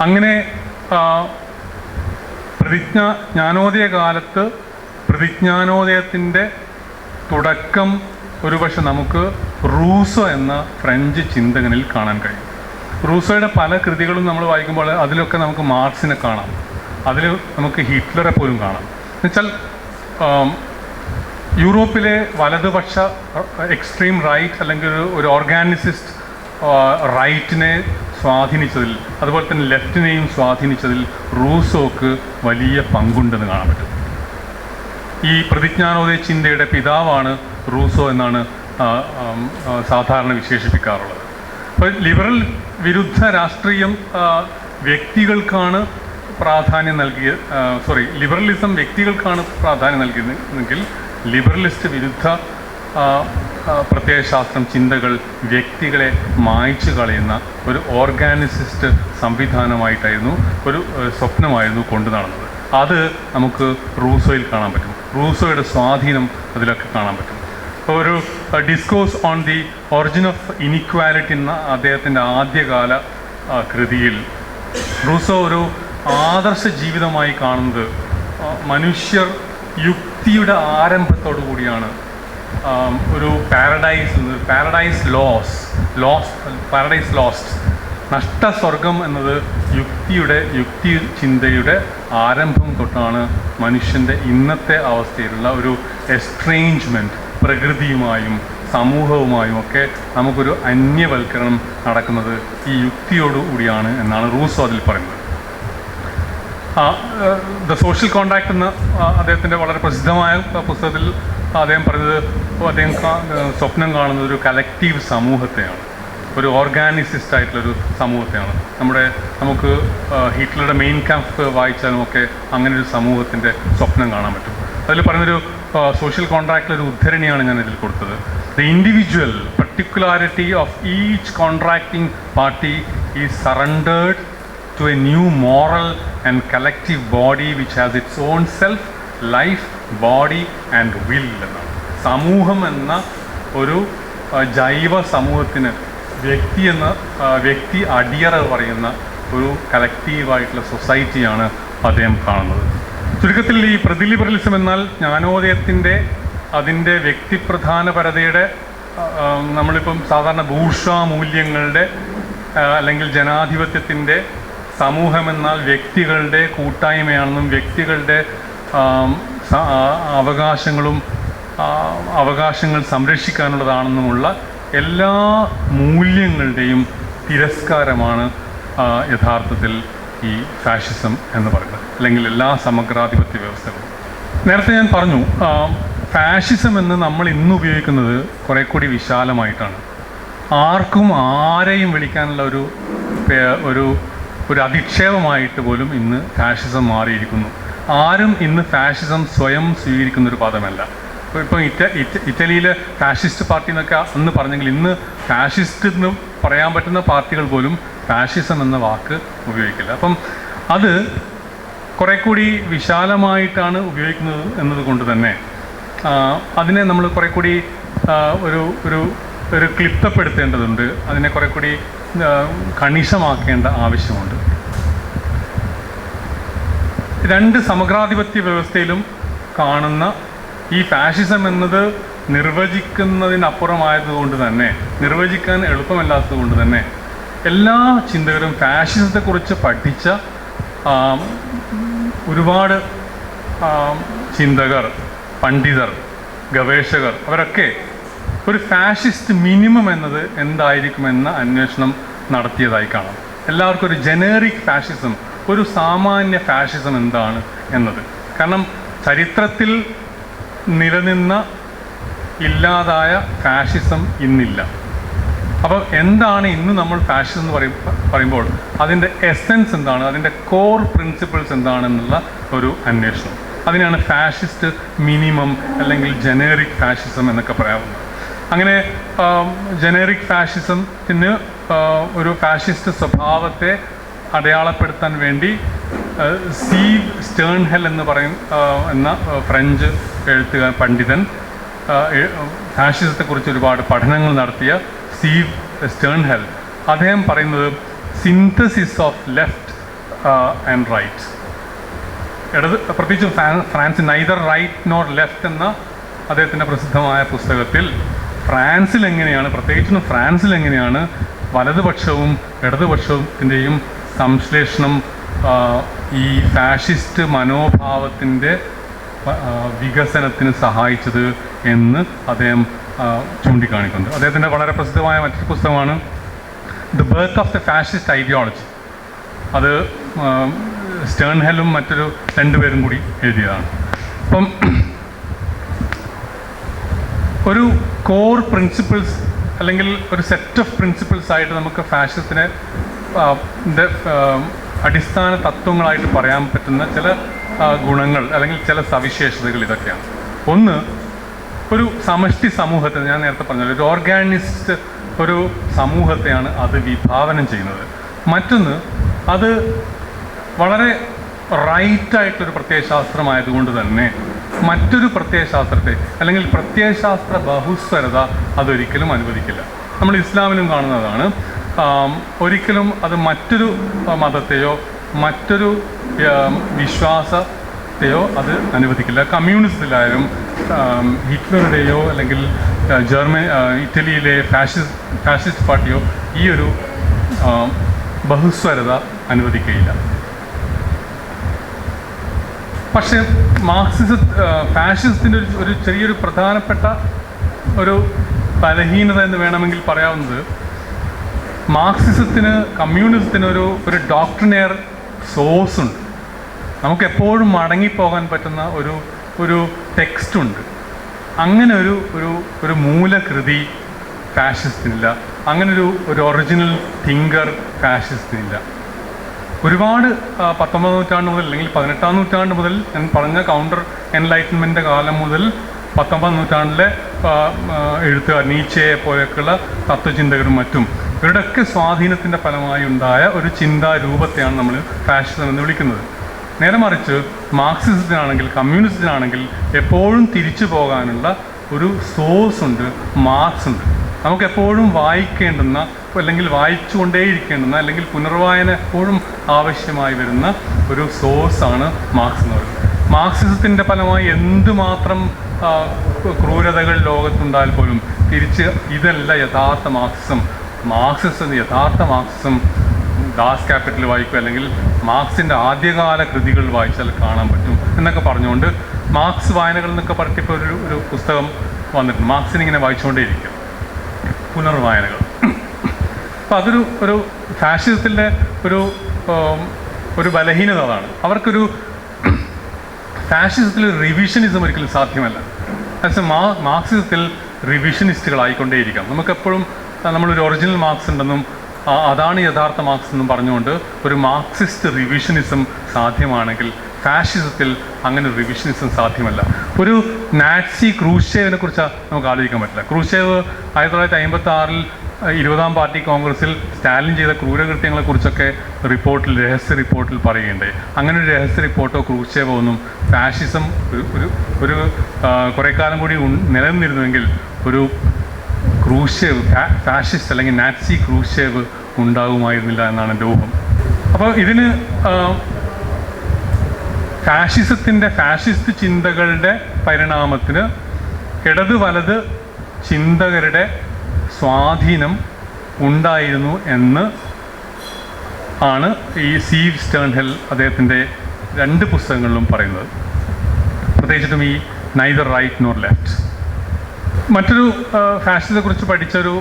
അങ്ങനെ ജ്ഞാനോദയ കാലത്ത് പ്രതിജ്ഞാനോദയത്തിൻ്റെ തുടക്കം ഒരുപക്ഷെ നമുക്ക് റൂസോ എന്ന ഫ്രഞ്ച് ചിന്തകനിൽ കാണാൻ കഴിയും. റൂസോയുടെ പല കൃതികളും നമ്മൾ വായിക്കുമ്പോൾ അതിലൊക്കെ നമുക്ക് മാർക്സിനെ കാണാം. അതിൽ നമുക്ക് ഹിറ്റ്ലറെ പോലും കാണാം. എന്നുവെച്ചാൽ യൂറോപ്പിലെ വലതുപക്ഷ എക്സ്ട്രീം റൈറ്റ് അല്ലെങ്കിൽ ഒരു ഓർഗാനിസിസ്റ്റ് റൈറ്റിനെ സ്വാധീനിച്ചതിൽ, അതുപോലെ തന്നെ ലെഫ്റ്റിനെയും സ്വാധീനിച്ചതിൽ റൂസോക്ക് വലിയ പങ്കുണ്ടെന്ന് കാണാൻ പറ്റും. ഈ പ്രതിജ്ഞാനോദയ ചിന്തയുടെ പിതാവാണ് റൂസോ എന്നാണ് സാധാരണ വിശേഷിപ്പിക്കാറുള്ളത്. അപ്പോൾ ലിബറൽ വിരുദ്ധ രാഷ്ട്രീയം വ്യക്തികൾക്കാണ് പ്രാധാന്യം ലിബറലിസം വ്യക്തികൾക്കാണ് പ്രാധാന്യം നൽകിയതെങ്കിൽ ലിബറലിസ്റ്റ് വിരുദ്ധ പ്രത്യയശാസ്ത്രം ചിന്തകൾ വ്യക്തികളെ മായ്ച്ചു കളയുന്ന ഒരു ഓർഗാനിസിസ്റ്റ് സംവിധാനമായിട്ടായിരുന്നു, ഒരു സ്വപ്നമായിരുന്നു കൊണ്ടു നടന്നത്. അത് നമുക്ക് റൂസോയിൽ കാണാൻ പറ്റും. റൂസോയുടെ സ്വാധീനം അതിലൊക്കെ കാണാൻ പറ്റും. അപ്പോൾ ഒരു discourse on the origin of inequality എന്ന അദ്ദേഹത്തിൻ്റെ ആദ്യകാല കൃതിയിൽ റൂസോ ഒരു ആദർശ ജീവിതമായി കാണുന്നത് മനുഷ്യർ യുക്തിയുടെ ആരംഭത്തോടു കൂടിയാണ് ഒരു പാരഡൈസ് ലോസ്റ്റ് നഷ്ടസ്വർഗം എന്നത് യുക്തി ചിന്തയുടെ ആരംഭം തൊട്ടാണ് മനുഷ്യൻ്റെ ഇന്നത്തെ അവസ്ഥയിലുള്ള ഒരു എസ്ട്രേഞ്ച്മെൻറ്റ് പ്രകൃതിയുമായും സമൂഹവുമായും ഒക്കെ നമുക്കൊരു അന്യവൽക്കരണം നടക്കുന്നത് ഈ യുക്തിയോടുകൂടിയാണ് എന്നാണ് റൂസോ അതിൽ പറയുന്നത്. ദ സോഷ്യൽ കോൺട്രാക്ട് എന്ന അദ്ദേഹത്തിൻ്റെ വളരെ പ്രസിദ്ധമായ പുസ്തകത്തിൽ അദ്ദേഹം പറഞ്ഞത്, അദ്ദേഹം സ്വപ്നം കാണുന്നത് ഒരു കലക്റ്റീവ് സമൂഹത്തെയാണ്, ഒരു ഓർഗാനിസിസ്റ്റ് ആയിട്ടുള്ളൊരു സമൂഹത്തെയാണ്. നമുക്ക് ഹിറ്റ്ലറുടെ മെയിൻ ക്യാമ്പ് വായിച്ചാലും ഒക്കെ അങ്ങനെ ഒരു സമൂഹത്തിൻ്റെ സ്വപ്നം കാണാൻ പറ്റും. അതിൽ പറഞ്ഞൊരു സോഷ്യൽ കോൺട്രാക്റ്റിലൊരു ഉദ്ധരണിയാണ് ഞാൻ ഇതിൽ കൊടുത്തത്. The individual particularity of each contracting party is surrendered to a new moral and collective body which has its own self, life, body and will എന്നാണ്. സമൂഹം എന്ന ഒരു ജൈവ സമൂഹത്തിന് വ്യക്തി അടിയറ പറയുന്ന ഒരു കളക്റ്റീവായിട്ടുള്ള സൊസൈറ്റിയാണ് അദ്ദേഹം കാണുന്നത്. ചുരുക്കത്തിൽ ഈ പ്രതിലിബറലിസം എന്നാൽ ജ്ഞാനോദയത്തിൻ്റെ അതിൻ്റെ വ്യക്തിപ്രധാനപരതയുടെ നമ്മളിപ്പം സാധാരണ ബൂർഷ്വാ മൂല്യങ്ങളുടെ അല്ലെങ്കിൽ ജനാധിപത്യത്തിൻ്റെ സമൂഹമെന്നാൽ വ്യക്തികളുടെ കൂട്ടായ്മയാണെന്നും വ്യക്തികളുടെ അവകാശങ്ങൾ സംരക്ഷിക്കാനുള്ളതാണെന്നുമുള്ള എല്ലാ മൂല്യങ്ങളുടെയും തിരസ്കാരമാണ് യഥാർത്ഥത്തിൽ ഈ ഫാഷിസം എന്ന് പറയുന്നത്, അല്ലെങ്കിൽ എല്ലാ സമഗ്രാധിപത്യ വ്യവസ്ഥകളും. നേരത്തെ ഞാൻ പറഞ്ഞു, ഫാഷിസം എന്ന് നമ്മൾ ഇന്ന് ഉപയോഗിക്കുന്നത് കുറെ കൂടി വിശാലമായിട്ടാണ്. ആർക്കും ആരെയും വിളിക്കാനുള്ള ഒരു അധിക്ഷേപമായിട്ട് പോലും ഇന്ന് ഫാഷിസം മാറിയിരിക്കുന്നു. ആരും ഇന്ന് ഫാഷിസം സ്വയം സ്വീകരിക്കുന്നൊരു പദമല്ല. ഇപ്പം ഇറ്റലിയിലെ ഫാഷിസ്റ്റ് പാർട്ടി എന്നൊക്കെ അന്ന് പറഞ്ഞെങ്കിൽ ഇന്ന് ഫാഷിസ്റ്റ് എന്ന് പറയാൻ പറ്റുന്ന പാർട്ടികൾ പോലും ഫാഷിസം എന്ന വാക്ക് ഉപയോഗിക്കില്ല. അപ്പം അത് കുറെ കൂടി വിശാലമായിട്ടാണ് ഉപയോഗിക്കുന്നത് എന്നതുകൊണ്ട് തന്നെ അതിനെ നമ്മൾ കുറെ കൂടി ഒരു ക്ലിപ്തപ്പെടുത്തേണ്ടതുണ്ട്, അതിനെ കുറെ കൂടി കണിശമാക്കേണ്ട ആവശ്യമുണ്ട്. രണ്ട് സമഗ്രാധിപത്യ വ്യവസ്ഥയിലും കാണുന്ന ഈ ഫാഷിസം എന്നത് നിർവചിക്കുന്നതിനപ്പുറമായതുകൊണ്ട് തന്നെ, നിർവചിക്കാൻ എളുപ്പമല്ലാത്തത് കൊണ്ട് തന്നെ എല്ലാ ചിന്തകരും ഫാഷിസത്തെക്കുറിച്ച് പഠിച്ച ഒരുപാട് ചിന്തകർ, പണ്ഡിതർ, ഗവേഷകർ അവരൊക്കെ ഒരു ഫാഷിസ്റ്റ് മിനിമം എന്നത് എന്തായിരിക്കുമെന്ന അന്വേഷണം നടത്തിയതായി കാണാം. എല്ലാവർക്കും ഒരു ജനറിക് ഫാഷിസം, ഒരു സാമാന്യ ഫാഷിസം എന്താണ് എന്നത്. കാരണം ചരിത്രത്തിൽ നിലനിന്ന ഇല്ലാതായ ഫാഷിസം ഇന്നില്ല. അപ്പോൾ എന്താണ് ഇന്ന് നമ്മൾ ഫാഷിസം എന്ന് പറയുമ്പോൾ അതിൻ്റെ എസെൻസ് എന്താണ്, അതിൻ്റെ കോർ പ്രിൻസിപ്പിൾസ് എന്താണെന്നുള്ള ഒരു അന്വേഷണം. അതിനാണ് ഫാഷിസ്റ്റ് മിനിമം അല്ലെങ്കിൽ ജനറിക് ഫാഷിസം എന്നൊക്കെ പറയാവുന്നത്. അങ്ങനെ ജനറിക് ഫാഷിസത്തിന് ഒരു ഫാഷിസ്റ്റ് സ്വഭാവത്തെ അടയാളപ്പെടുത്താൻ വേണ്ടി സ്റ്റീവ് സ്റ്റേൺഹെൽ എന്ന ഫ്രഞ്ച് പണ്ഡിതൻ, ഫാഷിസത്തെക്കുറിച്ച് ഒരുപാട് പഠനങ്ങൾ നടത്തിയ സ്റ്റീവ് സ്റ്റേൺഹെൽ, അദ്ദേഹം പറയുന്നത് synthesis of left and right, പ്രത്യേകിച്ചും France neither right nor left എന്ന അദ്ദേഹത്തിൻ്റെ പ്രസിദ്ധമായ പുസ്തകത്തിൽ പ്രത്യേകിച്ചും ഫ്രാൻസിൽ എങ്ങനെയാണ് വലതുപക്ഷവും ഇടതുപക്ഷത്തിൻ്റെയും സംശ്ലേഷണം ഈ ഫാഷിസ്റ്റ് മനോഭാവത്തിൻ്റെ വികസനത്തിന് സഹായിച്ചത് എന്ന് അദ്ദേഹം ചൂണ്ടിക്കാണിക്കുന്നുണ്ട്. അദ്ദേഹത്തിൻ്റെ വളരെ പ്രസിദ്ധമായ മറ്റൊരു പുസ്തകമാണ് the birth of the fascist ideology. അത് സ്റ്റേൺഹെല്ലും മറ്റൊരു രണ്ടുപേരും കൂടി എഴുതിയതാണ്. അപ്പം ഒരു കോർ പ്രിൻസിപ്പിൾസ് അല്ലെങ്കിൽ ഒരു സെറ്റ് ഓഫ് പ്രിൻസിപ്പിൾസ് ആയിട്ട് നമുക്ക് ഫാഷിസത്തിനെ അടിസ്ഥാന തത്വങ്ങളായിട്ട് പറയാൻ പറ്റുന്ന ചില ഗുണങ്ങൾ അല്ലെങ്കിൽ ചില സവിശേഷതകൾ ഇതൊക്കെയാണ്. ഒന്ന്, ഒരു സമഷ്ടി സമൂഹത്തെ, ഞാൻ നേരത്തെ പറഞ്ഞല്ലോ, ഒരു ഓർഗാനിസ്റ്റ് ഒരു സമൂഹത്തെയാണ് അത് വിഭാവനം ചെയ്യുന്നത്. മറ്റൊന്ന്, അത് വളരെ റൈറ്റായിട്ടൊരു പ്രത്യയശാസ്ത്രമായതുകൊണ്ട് തന്നെ മറ്റൊരു പ്രത്യയശാസ്ത്രത്തെ അല്ലെങ്കിൽ പ്രത്യയശാസ്ത്ര ബഹുസ്വരത അതൊരിക്കലും അനുവദിക്കില്ല. നമ്മൾ ഇസ്ലാമിലും കാണുന്നതാണ്. ഒരിക്കലും അത് മറ്റൊരു മതത്തെയോ മറ്റൊരു വിശ്വാസത്തെയോ അത് അനുവദിക്കില്ല. കമ്മ്യൂണിസത്തിലായാലും ഹിറ്റ്ലറുടെയോ അല്ലെങ്കിൽ ഇറ്റലിയിലെ ഫാഷിസ്റ്റ് പാർട്ടിയോ ഈ ഒരു ബഹുസ്വരത അനുവദിക്കുകയില്ല. പക്ഷേ ഫാഷിസത്തിൻ്റെ ഒരു ചെറിയൊരു പ്രധാനപ്പെട്ട ഒരു ബലഹീനത എന്ന് വേണമെങ്കിൽ പറയാവുന്നത്, മാർക്സിസത്തിന് കമ്മ്യൂണിസത്തിന് ഒരു ഡോക്ട്രിനെയർ സോഴ്സ് ഉണ്ട്. നമുക്കെപ്പോഴും മടങ്ങിപ്പോകാൻ പറ്റുന്ന ഒരു ടെക്സ്റ്റ് ഉണ്ട്. അങ്ങനെ ഒരു മൂലകൃതി ഫാഷിസത്തിനില്ല. അങ്ങനെ ഒരു ഒറിജിനൽ തിങ്കർ ഫാഷിസത്തിനില്ല. ഒരുപാട് 19ാം നൂറ്റാണ്ട് മുതൽ അല്ലെങ്കിൽ 18ാം നൂറ്റാണ്ട് മുതൽ ഞാൻ പറഞ്ഞ കൗണ്ടർ എൻലൈറ്റൻമെൻ്റ് കാലം മുതൽ 19ാം നൂറ്റാണ്ടിലെ എഴുത്തുകാർ നീച്ചയെ പോലെയൊക്കെയുള്ള തത്വചിന്തകരും മറ്റും ഇവരുടെയൊക്കെ സ്വാധീനത്തിൻ്റെ ഫലമായി ഉണ്ടായ ഒരു ചിന്താരൂപത്തെയാണ് നമ്മൾ ഫാഷിസം എന്ന് വിളിക്കുന്നത്. നേരെ മറിച്ച് മാർക്സിസത്തിനാണെങ്കിൽ കമ്മ്യൂണിസത്തിനാണെങ്കിൽ എപ്പോഴും തിരിച്ചു പോകാനുള്ള ഒരു സോഴ്സ് ഉണ്ട്, മാർക്സ് ഉണ്ട്. നമുക്കെപ്പോഴും വായിക്കേണ്ടുന്ന അല്ലെങ്കിൽ വായിച്ചുകൊണ്ടേയിരിക്കേണ്ടുന്ന അല്ലെങ്കിൽ പുനർവായന എപ്പോഴും ആവശ്യമായി വരുന്ന ഒരു സോഴ്സാണ് മാർക്സ് എന്ന് പറയുന്നത്. മാർക്സിസത്തിൻ്റെ ഫലമായി എന്തുമാത്രം ക്രൂരതകൾ ലോകത്തുണ്ടായാൽ പോലും തിരിച്ച് ഇതല്ല യഥാർത്ഥ യഥാർത്ഥ മാർക്സിസം ദാസ് ക്യാപിറ്റൽ വായിക്കുക അല്ലെങ്കിൽ മാർക്സിൻ്റെ ആദ്യകാല കൃതികൾ വായിച്ചാൽ കാണാൻ പറ്റും എന്നൊക്കെ പറഞ്ഞുകൊണ്ട് മാർക്സ് വായനകൾ എന്നൊക്കെ പറഞ്ഞിപ്പോൾ ഒരു പുസ്തകം വന്നിട്ടുണ്ട്. മാർക്സിനിങ്ങനെ വായിച്ചുകൊണ്ടേയിരിക്കും, പുനർവായനകൾ. അപ്പോൾ ഒരു ഫാഷിസത്തിൻ്റെ ഒരു ബലഹീനത അതാണ്. അവർക്കൊരു ഫാഷിസത്തിൽ റിവിഷനിസം ഒരിക്കലും സാധ്യമല്ല. മാർക്സിസത്തിൽ റിവിഷനിസ്റ്റുകളായിക്കൊണ്ടേയിരിക്കാം. നമുക്കെപ്പോഴും നമ്മളൊരു ഒറിജിനൽ മാർക്സ് ഉണ്ടെന്നും അതാണ് യഥാർത്ഥ മാർക്സ് എന്നും പറഞ്ഞുകൊണ്ട് ഒരു മാർക്സിസ്റ്റ് റിവിഷനിസം സാധ്യമാണെങ്കിൽ ഫാഷിസത്തിൽ അങ്ങനെ റിവിഷനിസം സാധ്യമല്ല. ഒരു നാറ്റ്സി ക്രൂഷേവിനെ കുറിച്ച് നമുക്ക് ആലോചിക്കാൻ പറ്റില്ല. ക്രൂഷേവ് 1956 20ാം പാർട്ടി കോൺഗ്രസിൽ സ്റ്റാലിൻ ചെയ്ത ക്രൂരകൃത്യങ്ങളെക്കുറിച്ചൊക്കെ രഹസ്യ റിപ്പോർട്ടിൽ പറയുകയുണ്ടായി. അങ്ങനെ ഒരു രഹസ്യ റിപ്പോർട്ടോ ക്രൂഷേവോ ഒന്നും ഫാഷിസം ഒരു കുറേ കാലം കൂടി നിലനിന്നിരുന്നുവെങ്കിൽ ഒരു ക്രൂഷേവ് ഫാഷിസ്റ്റ് അല്ലെങ്കിൽ നാറ്റ്സി ക്രൂഷേവ് ഉണ്ടാകുമായിരുന്നില്ല എന്നാണ് എൻ്റെ ഊഹം. അപ്പോൾ ഇതിന് ഫാഷിസ്റ്റ് ചിന്തകളുടെ പരിണാമത്തിന് ഇടത് വലത് ചിന്തകരുടെ സ്വാധീനം ഉണ്ടായിരുന്നു എന്ന് ആണ് ഈ സീവ് സ്റ്റേൺഹെൽ അദ്ദേഹത്തിൻ്റെ 2 പുസ്തകങ്ങളിലും പറയുന്നത്. പ്രത്യേകിച്ചിട്ടും ഈ നൈദർ റൈറ്റ് നോർ ലെഫ്റ്റ്. മറ്റൊരു ഫാഷിസത്തെക്കുറിച്ച് പഠിച്ചൊരു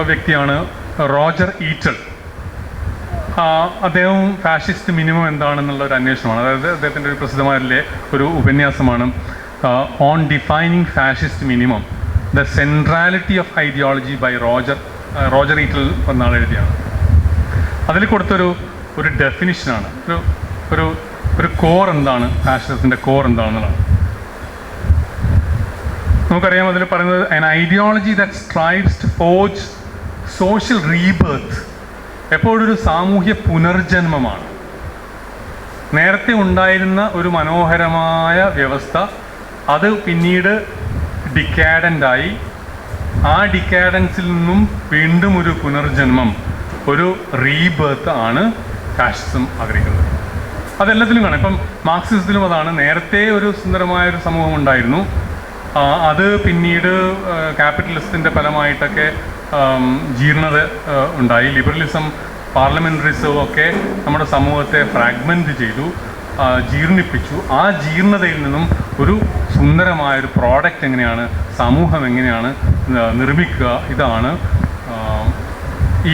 വ്യക്തിയാണ് റോജർ ഈറ്റൽ. അദ്ദേഹവും ഫാഷിസ്റ്റ് മിനിമം എന്താണെന്നുള്ള ഒരു അന്വേഷണമാണ്. അതായത് അദ്ദേഹത്തിൻ്റെ ഒരു പ്രസിദ്ധമായ ഒരു ഉപന്യാസമാണ് on defining fascist minimum the centrality of ideology by Roger Eatwell എന്നാണ് എഴുതിയാണ്. അതിൽ കൊടുത്തൊരു ഡെഫിനിഷനാണ് ഒരു കോർ എന്താണ്, ഫാഷിസത്തിൻ്റെ കോർ എന്താണെന്നുള്ളതാണ്. നമുക്കറിയാം അതിൽ പറയുന്നത് an ideology that strives to forge social rebirth. എപ്പോഴൊരു സാമൂഹ്യ പുനർജന്മമാണ്. നേരത്തെ ഉണ്ടായിരുന്ന ഒരു മനോഹരമായ വ്യവസ്ഥ അത് പിന്നീട് ഡിക്കാഡൻ്റായി, ആ ഡിക്കാഡൻസിൽ നിന്നും വീണ്ടും ഒരു പുനർജന്മം, ഒരു റീബർത്ത് ആണ് ഫാഷിസം ആഗ്രഹിക്കുന്നത്. അതെല്ലാത്തിലും കാണാം. ഇപ്പം മാർക്സിസത്തിലും അതാണ്. നേരത്തെ ഒരു സുന്ദരമായൊരു സമൂഹം ഉണ്ടായിരുന്നു, അത് പിന്നീട് ക്യാപിറ്റലിസത്തിൻ്റെ ഫലമായിട്ടൊക്കെ ജീർണത ഉണ്ടായി. ലിബറലിസം പാർലമെൻ്ററിസവും ഒക്കെ നമ്മുടെ സമൂഹത്തെ ഫ്രാഗ്മെൻറ്റ് ചെയ്തു, ജീർണിപ്പിച്ചു. ആ ജീർണതയിൽ നിന്നും ഒരു സുന്ദരമായൊരു പ്രോഡക്റ്റ് എങ്ങനെയാണ്, സമൂഹം എങ്ങനെയാണ് നിർമ്മിക്കുക, ഇതാണ്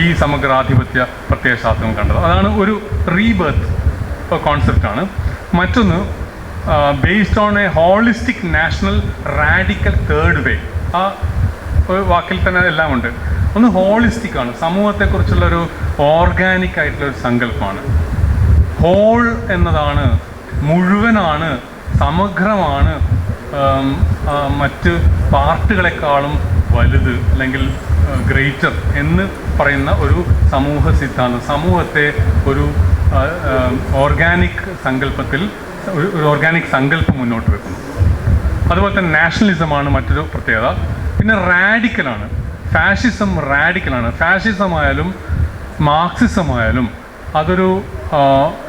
ഈ സമഗ്രാധിപത്യ പ്രത്യയശാസ്ത്രം കണ്ടത്. അതാണ് ഒരു റീബർത്ത് കോൺസെപ്റ്റാണ്. മറ്റൊന്ന് based on a holistic national radical third way. ആ ഒരു വാക്കിൽ തന്നെ എല്ലാം ഉണ്ട്. ഒന്ന് ഹോളിസ്റ്റിക് ആണ്, സമൂഹത്തെക്കുറിച്ചുള്ളൊരു ഓർഗാനിക് ആയിട്ടുള്ളൊരു സങ്കല്പമാണ്. ഹോൾ എന്നതാണ്, മുഴുവനാണ്, സമഗ്രമാണ്, മറ്റ് പാർട്ടുകളെക്കാളും വലുത് അല്ലെങ്കിൽ ഗ്രേറ്റർ എന്ന് പറയുന്ന ഒരു സമൂഹ സിദ്ധാന്തം സമൂഹത്തെ ഒരു ഓർഗാനിക് സങ്കല്പത്തിൽ ഒരു ഓർഗാനിക് സങ്കല്പം മുന്നോട്ട് വെക്കുന്നു. അതുപോലെ തന്നെ നാഷണലിസമാണ് മറ്റൊരു പ്രത്യേകത. പിന്നെ റാഡിക്കലാണ്, ഫാഷിസം റാഡിക്കലാണ്. ഫാഷിസം ആയാലും മാർക്സിസം ആയാലും അതൊരു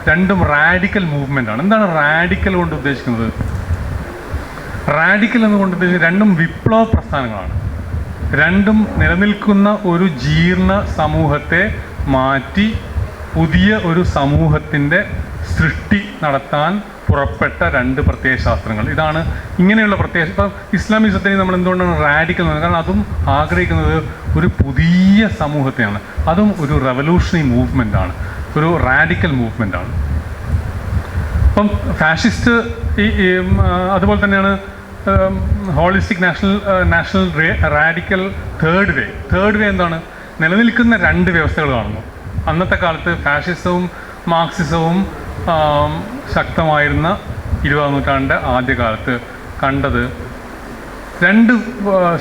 രണ്ടും റാഡിക്കൽ മൂവ്മെൻ്റ് ആണ്. എന്താണ് റാഡിക്കൽ കൊണ്ട് ഉദ്ദേശിക്കുന്നത്? റാഡിക്കൽ എന്നുകൊണ്ട് ഉദ്ദേശിക്കുന്നത് രണ്ടും വിപ്ലവ പ്രസ്ഥാനങ്ങളാണ്. രണ്ടും നിലനിൽക്കുന്ന ഒരു ജീർണ സമൂഹത്തെ മാറ്റി പുതിയ ഒരു സമൂഹത്തിൻ്റെ സൃഷ്ടി നടത്താൻ പുറപ്പെട്ട രണ്ട് പ്രത്യയശാസ്ത്രങ്ങൾ. ഇതാണ് ഇങ്ങനെയുള്ള ഇപ്പം ഇസ്ലാമിസത്തിന് നമ്മൾ എന്തുകൊണ്ടാണ് റാഡിക്കൽ എന്ന് പറയുന്നത്? കാരണം അതും ആഗ്രഹിക്കുന്നത് ഒരു പുതിയ സമൂഹത്തെയാണ്. അതും ഒരു റെവല്യൂഷണറി മൂവ്മെൻ്റാണ്, ഒരു റാഡിക്കൽ മൂവ്മെൻ്റാണ്. അപ്പം ഫാഷിസ്റ്റ് അതുപോലെ തന്നെയാണ് ഹോളിസ്റ്റിക് നാഷണൽ റാഡിക്കൽ തേർഡ് വേ. തേർഡ് വേ എന്താണ്? നിലനിൽക്കുന്ന രണ്ട് വ്യവസ്ഥകൾ കാണുന്നു. അന്നത്തെ കാലത്ത് ഫാഷിസവും മാർക്സിസവും ശക്തമായിരുന്ന 20ാം നൂറ്റാണ്ട് ആദ്യകാലത്ത് കണ്ടത് രണ്ട്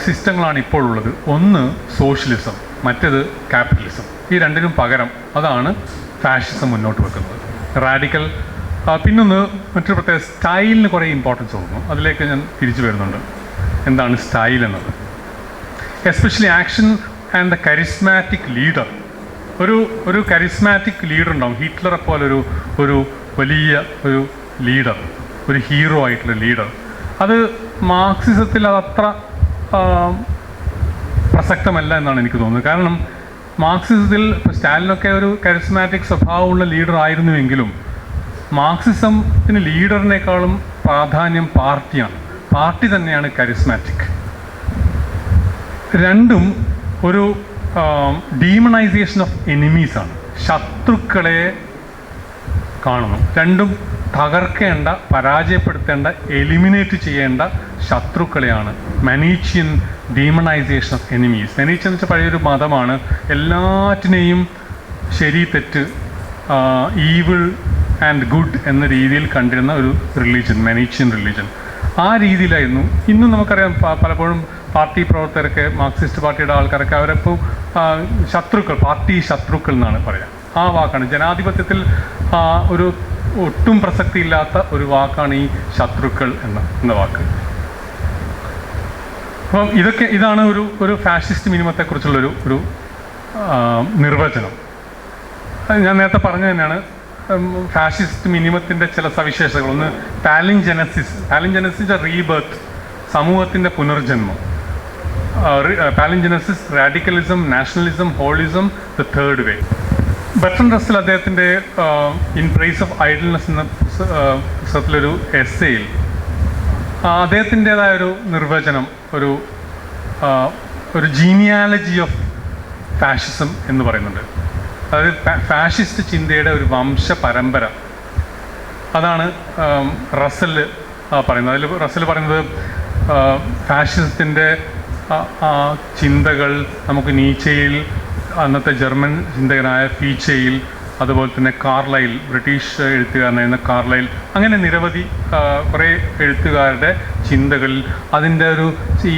സിസ്റ്റങ്ങളാണ് ഇപ്പോൾ ഉള്ളത്. ഒന്ന് സോഷ്യലിസം, മറ്റേത് ക്യാപിറ്റലിസം. ഈ രണ്ടിനും പകരം അതാണ് ഫാഷിസം മുന്നോട്ട് വെക്കുന്നത്, റാഡിക്കൽ. പിന്നൊന്ന് മറ്റൊരു പ്രത്യേക സ്റ്റൈലിന് കുറേ ഇമ്പോർട്ടൻസ് കൊടുക്കുന്നു. അതിലേക്ക് ഞാൻ തിരിച്ചു വരുന്നുണ്ട്. എന്താണ് സ്റ്റൈൽ എന്നത്? Especially action and the charismatic leader. ഒരു കരിസ്മാറ്റിക് ലീഡർ ഉണ്ടാവും. ഹിറ്റ്ലറെ പോലെ ഒരു വലിയ ഒരു ലീഡർ, ഒരു ഹീറോ ആയിട്ടുള്ള ലീഡർ. അത് മാർക്സിസത്തിൽ അതത്ര പ്രസക്തമല്ല എന്നാണ് എനിക്ക് തോന്നുന്നത്. കാരണം മാർക്സിസത്തിൽ ഇപ്പോൾ സ്റ്റാലിനൊക്കെ ഒരു കരിസ്മാറ്റിക് സ്വഭാവമുള്ള ലീഡർ ആയിരുന്നുവെങ്കിലും മാർക്സിസത്തിന് ലീഡറിനേക്കാളും പ്രാധാന്യം പാർട്ടിയാണ്. പാർട്ടി തന്നെയാണ് കരിസ്മാറ്റിക്. രണ്ടും ഒരു ഡീമണൈസേഷൻ ഓഫ് എനിമീസാണ്. ശത്രുക്കളെ കാണുന്നു. രണ്ടും തകർക്കേണ്ട, പരാജയപ്പെടുത്തേണ്ട, എലിമിനേറ്റ് ചെയ്യേണ്ട ശത്രുക്കളെയാണ്. മനീച്ചിയൻ ഡീമണൈസേഷൻ ഓഫ് എനിമീസ്. മനീച്ചിയൻ എന്ന് വെച്ചാൽ പഴയൊരു മതമാണ്. എല്ലാറ്റിനെയും ശരി തെറ്റ്, ഈവിൾ ആൻഡ് ഗുഡ് എന്ന രീതിയിൽ കണ്ടിരുന്ന ഒരു റിലീജൻ, മനീച്ചിയൻ റിലീജൻ. ആ രീതിയിലായിരുന്നു. ഇന്നും നമുക്കറിയാം പലപ്പോഴും പാർട്ടി പ്രവർത്തകരൊക്കെ, മാർക്സിസ്റ്റ് പാർട്ടിയുടെ ആൾക്കാരൊക്കെ അവരിപ്പോൾ ശത്രുക്കൾ, പാർട്ടി ശത്രുക്കൾ എന്നാണ് പറയാം. ആ വാക്കാണ് ജനാധിപത്യത്തിൽ ഒരു ഒട്ടും പ്രസക്തിയില്ലാത്ത ഒരു വാക്കാണ് ഈ ശത്രുക്കൾ എന്ന വാക്ക്. അപ്പം ഇതാണ് ഒരു ഫാഷിസ്റ്റ് മിനിമത്തെക്കുറിച്ചുള്ളൊരു നിർവചനം. ഞാൻ നേരത്തെ പറഞ്ഞു തന്നെയാണ് ഫാഷിസ്റ്റ് മിനിമത്തിൻ്റെ ചില സവിശേഷതകൾ. ഒന്ന് പാലിൻജെനസിസ്. പാലിൻജെനസിസ് റീബർത്ത്, സമൂഹത്തിൻ്റെ പുനർജന്മം. Palingenesis, radicalism, nationalism, holism, the third way. Bertrand Russell അദ്ദേഹത്തിൻ്റെ ഇൻ പ്രൈസ് ഓഫ് ഐഡൽനെസ് എന്ന പുസ്തകത്തിലൊരു എസ്സേയിൽ അദ്ദേഹത്തിൻ്റെതായൊരു നിർവചനം, ഒരു ജീനിയാലജി ഓഫ് ഫാഷിസം എന്ന് പറയുന്നുണ്ട്. അതായത് ഫാഷിസ്റ്റ് ചിന്തയുടെ ഒരു വംശ പരമ്പര. അതാണ് റസ്സൽ പറയുന്നത്. അതിൽ റസ്സൽ പറയുന്നത് ഫാഷിസത്തിൻ്റെ ചിന്തകൾ നമുക്ക് നീച്ചയിൽ, അന്നത്തെ ജർമ്മൻ ചിന്തകനായ ഫീച്ചയിൽ, അതുപോലെ തന്നെ കാർലൈൽ, ബ്രിട്ടീഷ് എഴുത്തുകാരനായിരുന്ന കാർലൈൽ, അങ്ങനെ നിരവധി കുറേ എഴുത്തുകാരുടെ ചിന്തകളിൽ അതിൻ്റെ ഈ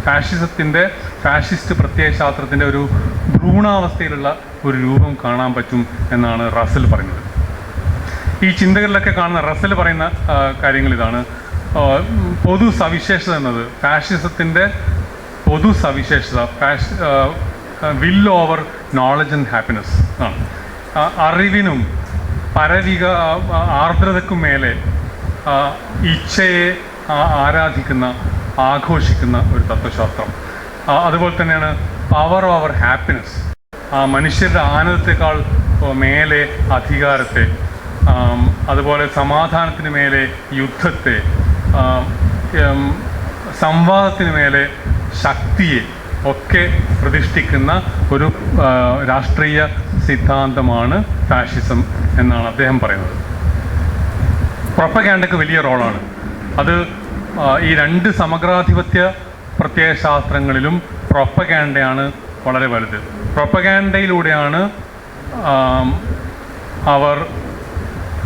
ഫാഷിസത്തിൻ്റെ ഫാഷിസ്റ്റ് പ്രത്യയശാസ്ത്രത്തിൻ്റെ ഒരു ഭ്രൂണാവസ്ഥയിലുള്ള ഒരു രൂപം കാണാൻ പറ്റും എന്നാണ് റസ്സൽ പറയുന്നത്. ഈ ചിന്തകളിലൊക്കെ കാണുന്ന റസ്സൽ പറയുന്ന കാര്യങ്ങൾ ഇതാണ്. പൊതു സവിശേഷത എന്നത്, ഫാഷിസത്തിൻ്റെ പൊതു സവിശേഷത will over knowledge and happiness ആണ്. അറിവിനും ആർദ്രതയ്ക്കും മേലെ ഇച്ഛയെ ആരാധിക്കുന്ന, ആഘോഷിക്കുന്ന ഒരു തത്വശാസ്ത്രം. അതുപോലെ തന്നെയാണ് പവർ ഓവർ ഹാപ്പിനെസ്. ആ മനുഷ്യരുടെ ആനന്ദത്തെക്കാൾ മേലെ അധികാരത്തെ, അതുപോലെ സമാധാനത്തിന് മേലെ യുദ്ധത്തെ, സംവാദത്തിന് മേലെ ശക്തിയെ ഒക്കെ പ്രതിഷ്ഠിക്കുന്ന ഒരു രാഷ്ട്രീയ സിദ്ധാന്തമാണ് ഫാഷിസം എന്നാണ് അദ്ദേഹം പറയുന്നത്. പ്രൊപ്പഗാൻഡയ്ക്ക് വലിയ റോളാണ് അത്. ഈ രണ്ട് സമഗ്രാധിപത്യ പ്രത്യയശാസ്ത്രങ്ങളിലും പ്രൊപ്പഗാൻഡയാണ് വളരെ വലുത്. പ്രൊപ്പഗാൻഡയിലൂടെയാണ് അവർ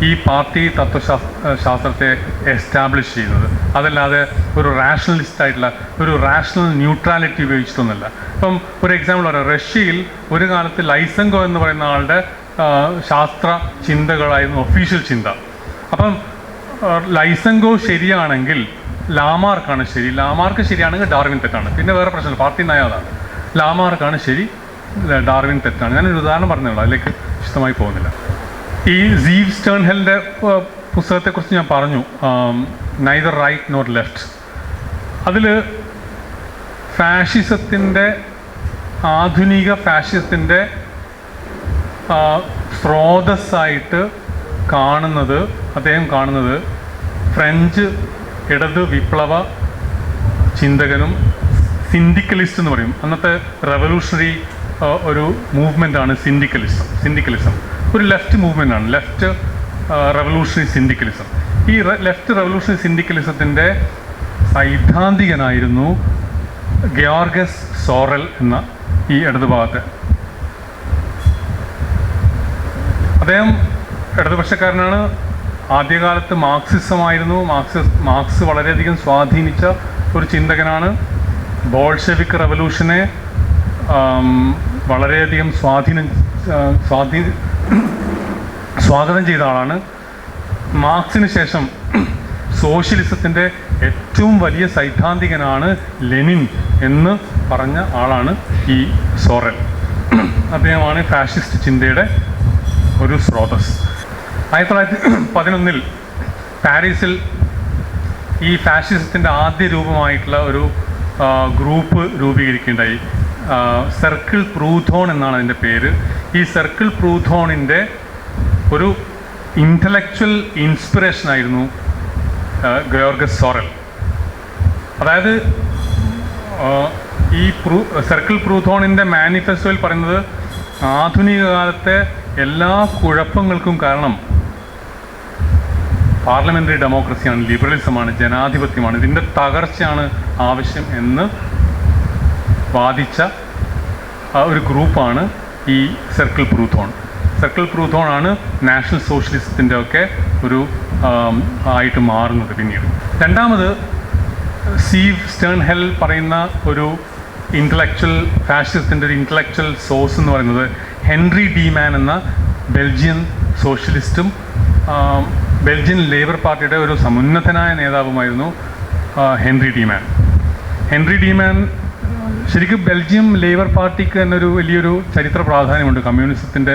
ഈ പാർട്ടി തത്വശാസ്ത്രത്തെ എസ്റ്റാബ്ലിഷ് ചെയ്യുന്നത്. അതല്ലാതെ ഒരു റാഷണലിസ്റ്റ് ആയിട്ടുള്ള ഒരു റാഷണൽ ന്യൂട്രാലിറ്റി ഉപയോഗിച്ചിട്ടൊന്നുമല്ല. ഇപ്പം ഒരു എക്സാമ്പിൾ പറയാം. റഷ്യയിൽ ഒരു കാലത്ത് ലൈസെങ്കോ എന്ന് പറയുന്ന ആളുടെ ശാസ്ത്ര ചിന്തകളായിരുന്നു ഒഫീഷ്യൽ ചിന്ത. അപ്പം ലൈസെങ്കോ ശരിയാണെങ്കിൽ ലാമാർക്കാണ് ശരി, ലാമാർക്ക് ശരിയാണെങ്കിൽ ഡാർവിൻ തെറ്റാണ്. പിന്നെ വേറെ പ്രശ്നമില്ല, പാർട്ടി നയം അതാണ്. ലാമാർക്കാണ് ശരി, ഡാർവിൻ തെറ്റാണ്. ഞാനൊരു ഉദാഹരണം പറഞ്ഞുള്ളൂ, അതിലേക്ക് വിശദമായി പോകുന്നില്ല. ഈ സീവ് സ്റ്റേൺഹെലിൻ്റെ പുസ്തകത്തെക്കുറിച്ച് ഞാൻ പറഞ്ഞു, നൈദർ റൈറ്റ് നോർ ലെഫ്റ്റ്. അതിൽ ഫാഷിസത്തിൻ്റെ, ആധുനിക ഫാഷിസത്തിൻ്റെ സ്രോതസ്സായിട്ട് കാണുന്നത്, അദ്ദേഹം കാണുന്നത് ഫ്രഞ്ച് ഇടത് വിപ്ലവ ചിന്തകനും സിൻഡിക്കലിസ്റ്റ് എന്ന് പറയും. അന്നത്തെ റെവല്യൂഷണറി ഒരു മൂവ്മെൻ്റാണ് സിൻഡിക്കലിസം. ഒരു ലെഫ്റ്റ് മൂവ്മെൻ്റാണ്, ലെഫ്റ്റ് റെവല്യൂഷണറി സിൻഡിക്കലിസം. ഈ ലെഫ്റ്റ് റെവല്യൂഷണറി സിൻഡിക്കലിസത്തിൻ്റെ സൈദ്ധാന്തികനായിരുന്നു ഗയോർഗസ് സോറൽ എന്ന ഈ ഇടതുഭാഗത്തെ. അദ്ദേഹം ഇടതുപക്ഷക്കാരനാണ്. ആദ്യകാലത്ത് മാർക്സിസമായിരുന്നു. മാർക്സ് വളരെയധികം സ്വാധീനിച്ച ഒരു ചിന്തകനാണ്. ബോൾഷെവിക് റവല്യൂഷനെ വളരെയധികം സ്വാഗതം ചെയ്ത ആളാണ്. മാർക്സിന് ശേഷം സോഷ്യലിസത്തിൻ്റെ ഏറ്റവും വലിയ സൈദ്ധാന്തികനാണ് ലെനിൻ എന്ന് പറഞ്ഞ ആളാണ് ഈ സോറൽ. അദ്ദേഹമാണ് ഫാഷിസ്റ്റ് ചിന്തയുടെ ഒരു സ്രോതസ്. 1911 പാരീസിൽ ഈ ഫാഷിസത്തിൻ്റെ ആദ്യ രൂപമായിട്ടുള്ള ഒരു ഗ്രൂപ്പ് രൂപീകരിക്കുകയുണ്ടായി. സർക്കിൾ പ്രൂഥോൺ എന്നാണ് അതിൻ്റെ പേര്. ഈ സർക്കിൾ പ്രൂഥോണിൻ്റെ ഒരു ഇൻ്റലക്ച്വൽ ഇൻസ്പിറേഷനായിരുന്നു ഗയോർഗസ് സോറൽ. അതായത് ഈ സർക്കിൾ പ്രൂഥോണിൻ്റെ മാനിഫെസ്റ്റോയിൽ പറയുന്നത് ആധുനിക കാലത്തെ എല്ലാ കുഴപ്പങ്ങൾക്കും കാരണം പാർലമെൻ്ററി ഡെമോക്രസിയാണ്, ലിബറലിസമാണ്, ജനാധിപത്യമാണ്, ഇതിൻ്റെ തകർച്ചയാണ് ആവശ്യം എന്ന് വാദിച്ച ഒരു ഗ്രൂപ്പാണ് ഈ സർക്കിൾ പ്രൂഥോൺ ആണ് നാഷണൽ സോഷ്യലിസത്തിൻ്റെ ഒക്കെ ഒരു ആയിട്ട് മാറുന്നത് പിന്നീട്. രണ്ടാമത് സീവ് സ്റ്റേൺഹെൽ പറയുന്ന ഒരു ഇൻ്റലക്ച്വൽ ഫാഷിസത്തിൻ്റെ ഒരു ഇൻ്റലക്ച്വൽ സോഴ്സ് എന്ന് പറയുന്നത് ഹെൻറി ഡീമാൻ എന്ന ബെൽജിയൻ സോഷ്യലിസ്റ്റും ബെൽജിയൻ ലേബർ പാർട്ടിയുടെ ഒരു സമുന്നതനായ നേതാവുമായിരുന്നു ഹെൻറി ഡീമാൻ. ശരിക്കും ബെൽജിയം ലേബർ പാർട്ടിക്ക് തന്നെ ഒരു വലിയൊരു ചരിത്ര പ്രാധാന്യമുണ്ട് കമ്മ്യൂണിസത്തിൻ്റെ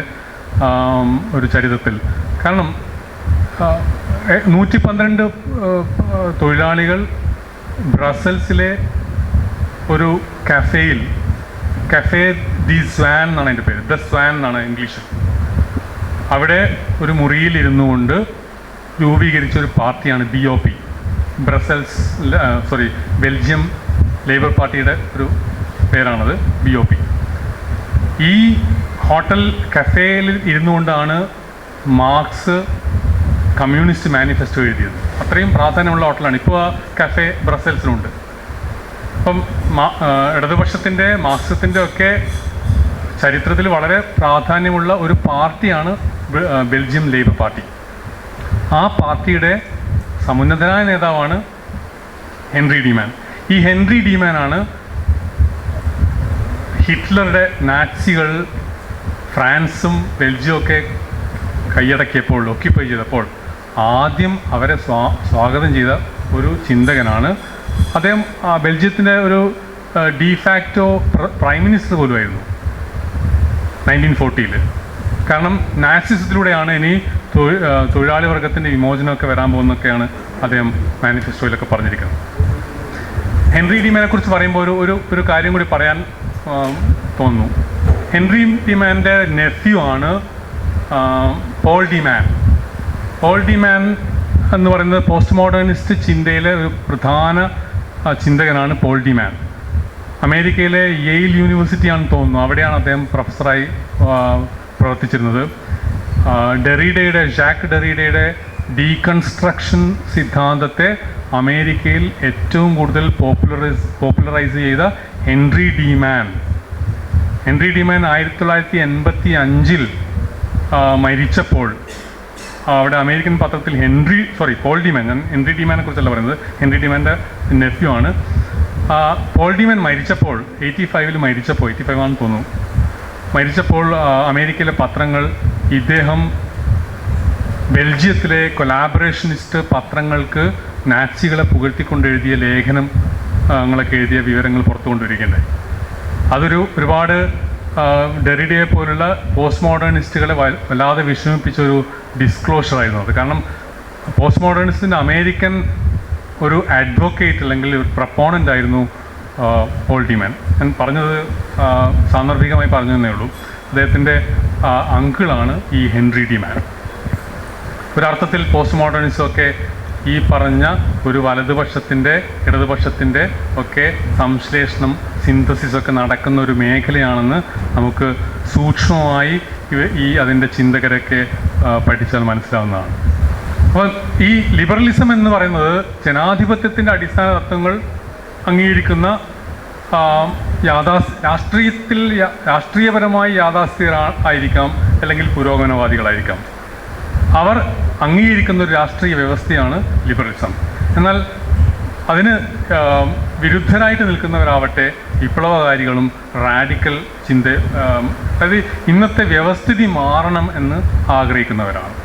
ഒരു ചരിത്രത്തിൽ. കാരണം 112 തൊഴിലാളികൾ ബ്രസൽസിലെ ഒരു കഫേ ദി സ്വാൻ എന്നാണ് അതിൻ്റെ പേര്, ദ സ്വാൻ എന്നാണ് ഇംഗ്ലീഷിൽ. അവിടെ ഒരു മുറിയിൽ ഇരുന്നു കൊണ്ട് രൂപീകരിച്ചൊരു പാർട്ടിയാണ് BOP, ബെൽജിയം ലേബർ പാർട്ടിയുടെ ഒരു പേരാണത് BOP. ഈ ഹോട്ടൽ കഫേയിൽ ഇരുന്നു കൊണ്ടാണ് മാർക്സ് കമ്മ്യൂണിസ്റ്റ് മാനിഫെസ്റ്റോ എഴുതിയത്. അത്രയും പ്രാധാന്യമുള്ള ഹോട്ടലാണ്. ഇപ്പോൾ ആ കഫേ ബ്രസൽസിലുണ്ട്. അപ്പം ഇടതുപക്ഷത്തിൻ്റെ മാർക്സത്തിൻ്റെ ഒക്കെ ചരിത്രത്തിൽ വളരെ പ്രാധാന്യമുള്ള ഒരു പാർട്ടിയാണ് ബെൽജിയം ലേബർ പാർട്ടി. ആ പാർട്ടിയുടെ സമുന്നതനായ നേതാവാണ് ഹെൻറി ഡീമാൻ. ഈ ഹെൻറി ഡീമാനാണ് ഹിറ്റ്ലറുടെ നാസികൾ ഫ്രാൻസും ബെൽജിയവും ഒക്കെ കൈയടക്കിയപ്പോൾ, ഒക്യുപ്പൈ ചെയ്തപ്പോൾ ആദ്യം അവരെ സ്വാഗതം ചെയ്ത ഒരു ചിന്തകനാണ് അദ്ദേഹം. ബെൽജിയത്തിൻ്റെ ഒരു ഡിഫാക്റ്റോ പ്രൈം മിനിസ്റ്റർ പോലുമായിരുന്നു 1940. കാരണം നാസിസത്തിലൂടെയാണ് ഇനി തൊഴിലാളി വർഗത്തിൻ്റെ വിമോചനമൊക്കെ വരാൻ പോകുന്നതൊക്കെയാണ് അദ്ദേഹം മാനിഫെസ്റ്റോയിലൊക്കെ പറഞ്ഞിരിക്കുന്നത്. ഹെൻറി ഡീമാനെ കുറിച്ച് പറയുമ്പോൾ ഒരു കാര്യം കൂടി പറയാൻ തോന്നുന്നു. ഹെൻറി ഡിമാൻ്റെ നെഫ്യൂ ആണ് പോൾ ഡിമാൻ. പോൾ ഡിമാൻ എന്ന് പറയുന്നത് പോസ്റ്റ് മോഡേണിസ്റ്റ് ചിന്തയിലെ ഒരു പ്രധാന ചിന്തകനാണ് പോൾ ഡിമാൻ. അമേരിക്കയിലെ യെയിൽ യൂണിവേഴ്സിറ്റിയാണെന്ന് തോന്നുന്നു, അവിടെയാണ് അദ്ദേഹം പ്രൊഫസറായി പ്രവർത്തിച്ചിരുന്നത്. ജാക്ക് ഡെറീഡയുടെ ഡീകൺസ്ട്രക്ഷൻ സിദ്ധാന്തത്തെ അമേരിക്കയിൽ ഏറ്റവും കൂടുതൽ പോപ്പുലറൈസ് ചെയ്ത ഹെൻറി ഡിമാൻ 1985 മരിച്ചപ്പോൾ അവിടെ അമേരിക്കൻ പത്രത്തിൽ പോൾ ഡിമാൻ, ഞാൻ ഹെൻറി ഡിമാനെ കുറിച്ചല്ല പറയുന്നത്, ഹെൻറി ഡിമാൻ്റെ നെഫ്യൂ ആണ്. പോൾ ഡിമാൻ മരിച്ചപ്പോൾ 85 ആണെന്ന് തോന്നുന്നു. മരിച്ചപ്പോൾ അമേരിക്കയിലെ പത്രങ്ങൾ ഇദ്ദേഹം ബെൽജിയത്തിലെ കൊലാബറേഷനിസ്റ്റ് പത്രങ്ങൾക്ക് നാസികളെ പുകഴ്ത്തിക്കൊണ്ടെഴുതിയ ലേഖനങ്ങളൊക്കെ എഴുതിയ വിവരങ്ങൾ പുറത്തു കൊണ്ടുവരികയുണ്ടായി. ഒരുപാട് ഡെറിഡയെ പോലുള്ള പോസ്റ്റ് മോഡേണിസ്റ്റുകളെ വല്ലാതെ വിഷമിപ്പിച്ചൊരു ഡിസ്ക്ലോഷറായിരുന്നു അത്. കാരണം പോസ്റ്റ് മോഡേണിസ്റ്റിൻ്റെ അമേരിക്കൻ ഒരു അഡ്വക്കേറ്റ് അല്ലെങ്കിൽ ഒരു പ്രപ്പോണൻ്റ് ആയിരുന്നു പോൾ ഡിമാൻ. ഞാൻ പറഞ്ഞത് സാന്ദർഭികമായി പറഞ്ഞതേ ഉള്ളൂ. അദ്ദേഹത്തിൻ്റെ അങ്കിളാണ് ഈ ഹെൻറി ഡിമാൻ. ഒരർത്ഥത്തിൽ പോസ്റ്റ് മോഡേണിസമൊക്കെ ഈ പറഞ്ഞ ഒരു വലതുപക്ഷത്തിൻ്റെ ഇടതുപക്ഷത്തിൻ്റെ ഒക്കെ സംശ്ലേഷണം, സിന്തസിസൊക്കെ നടക്കുന്ന ഒരു മേഖലയാണെന്ന് നമുക്ക് സൂക്ഷ്മമായി അതിൻ്റെ ചിന്തകരൊക്കെ പഠിച്ചാൽ മനസ്സിലാവുന്നതാണ്. അപ്പോൾ ഈ ലിബറലിസം എന്ന് പറയുന്നത് ജനാധിപത്യത്തിൻ്റെ അടിസ്ഥാന തത്വങ്ങൾ അംഗീകരിക്കുന്ന രാഷ്ട്രീയപരമായി യാഥാസ്ഥിതരായിരിക്കാം, അല്ലെങ്കിൽ പുരോഗമനവാദികളായിരിക്കാം. അവർ അംഗീകരിക്കുന്ന ഒരു രാഷ്ട്രീയ വ്യവസ്ഥയാണ് ലിബറലിസം. എന്നാൽ അതിന് വിരുദ്ധരായിട്ട് നിൽക്കുന്നവരാവട്ടെ വിപ്ലവകാരികളും റാഡിക്കൽ അതായത് ഇന്നത്തെ വ്യവസ്ഥിതി മാറണം എന്ന് ആഗ്രഹിക്കുന്നവരാണ്.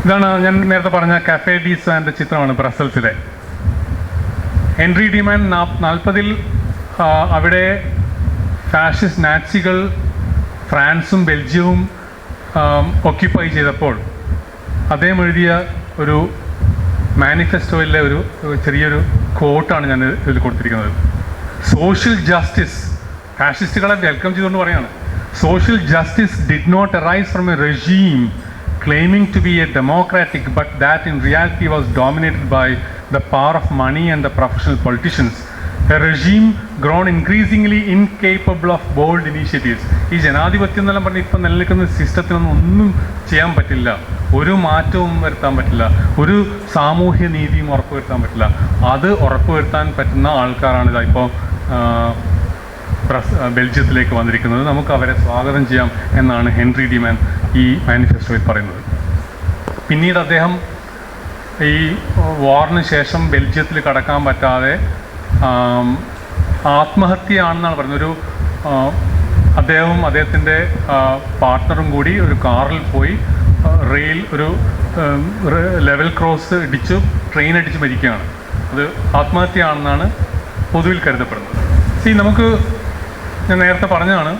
ഇതാണ് ഞാൻ നേരത്തെ പറഞ്ഞ കഫേ ഡി സാൻ്റെ ചിത്രമാണ് ബ്രസൽസിലെ. ഹെൻറി ഡിമാൻ 40 അവിടെ ഫാഷിസ്റ്റ് നാസികൾ ഫ്രാൻസും ബെൽജിയവും ഒക്യുപ്പൈ ചെയ്തപ്പോൾ അദ്ദേഹം എഴുതിയ ഒരു മാനിഫെസ്റ്റോയിലെ ഒരു ചെറിയൊരു കോട്ടാണ് ഞാൻ ഇതിൽ കൊടുത്തിരിക്കുന്നത്. സോഷ്യൽ ജസ്റ്റിസ്, ഫാഷിസ്റ്റുകളെ വെൽക്കം ചെയ്തുകൊണ്ട് പറയാണ്, social justice did not arise from a regime claiming to be a democratic, but that in reality was dominated by the power of money and the professional politicians. A regime grown increasingly incapable of bold initiatives. ഈ ജനാധിപത്യം എന്നെല്ലാം പറഞ്ഞ് ഇപ്പം നിലനിൽക്കുന്ന സിസ്റ്റത്തിനൊന്നും ഒന്നും ചെയ്യാൻ പറ്റില്ല, ഒരു മാറ്റവും വരുത്താൻ പറ്റില്ല, ഒരു സാമൂഹ്യ നീതിയും ഉറപ്പുവരുത്താൻ പറ്റില്ല. അത് ഉറപ്പുവരുത്താൻ പറ്റുന്ന ആൾക്കാരാണ് ഇപ്പോൾ ബെൽജിയത്തിലേക്ക് വന്നിരിക്കുന്നത്. നമുക്ക് അവരെ സ്വാഗതം ചെയ്യാം എന്നാണ് ഹെൻറി ഡിമാൻ ഈ മാനിഫെസ്റ്റോയിൽ പറയുന്നത്. പിന്നീട് അദ്ദേഹം ഈ വാറിന് ശേഷം ബെൽജിയത്തിൽ കടക്കാൻ പറ്റാതെ ആത്മഹത്യയാണെന്നാണ് പറയുന്നത്. അദ്ദേഹവും അദ്ദേഹത്തിൻ്റെ പാർട്ട്ണറും കൂടി ഒരു കാറിൽ പോയി ഒരു ലെവൽ ക്രോസ് ഇടിച്ചു ട്രെയിൻ അടിച്ച് മരിക്കുകയാണ്. അത് ആത്മഹത്യയാണെന്നാണ് പൊതുവിൽ കരുതപ്പെടുന്നത്. നമുക്ക് ഞാൻ നേരത്തെ പറഞ്ഞതാണ്,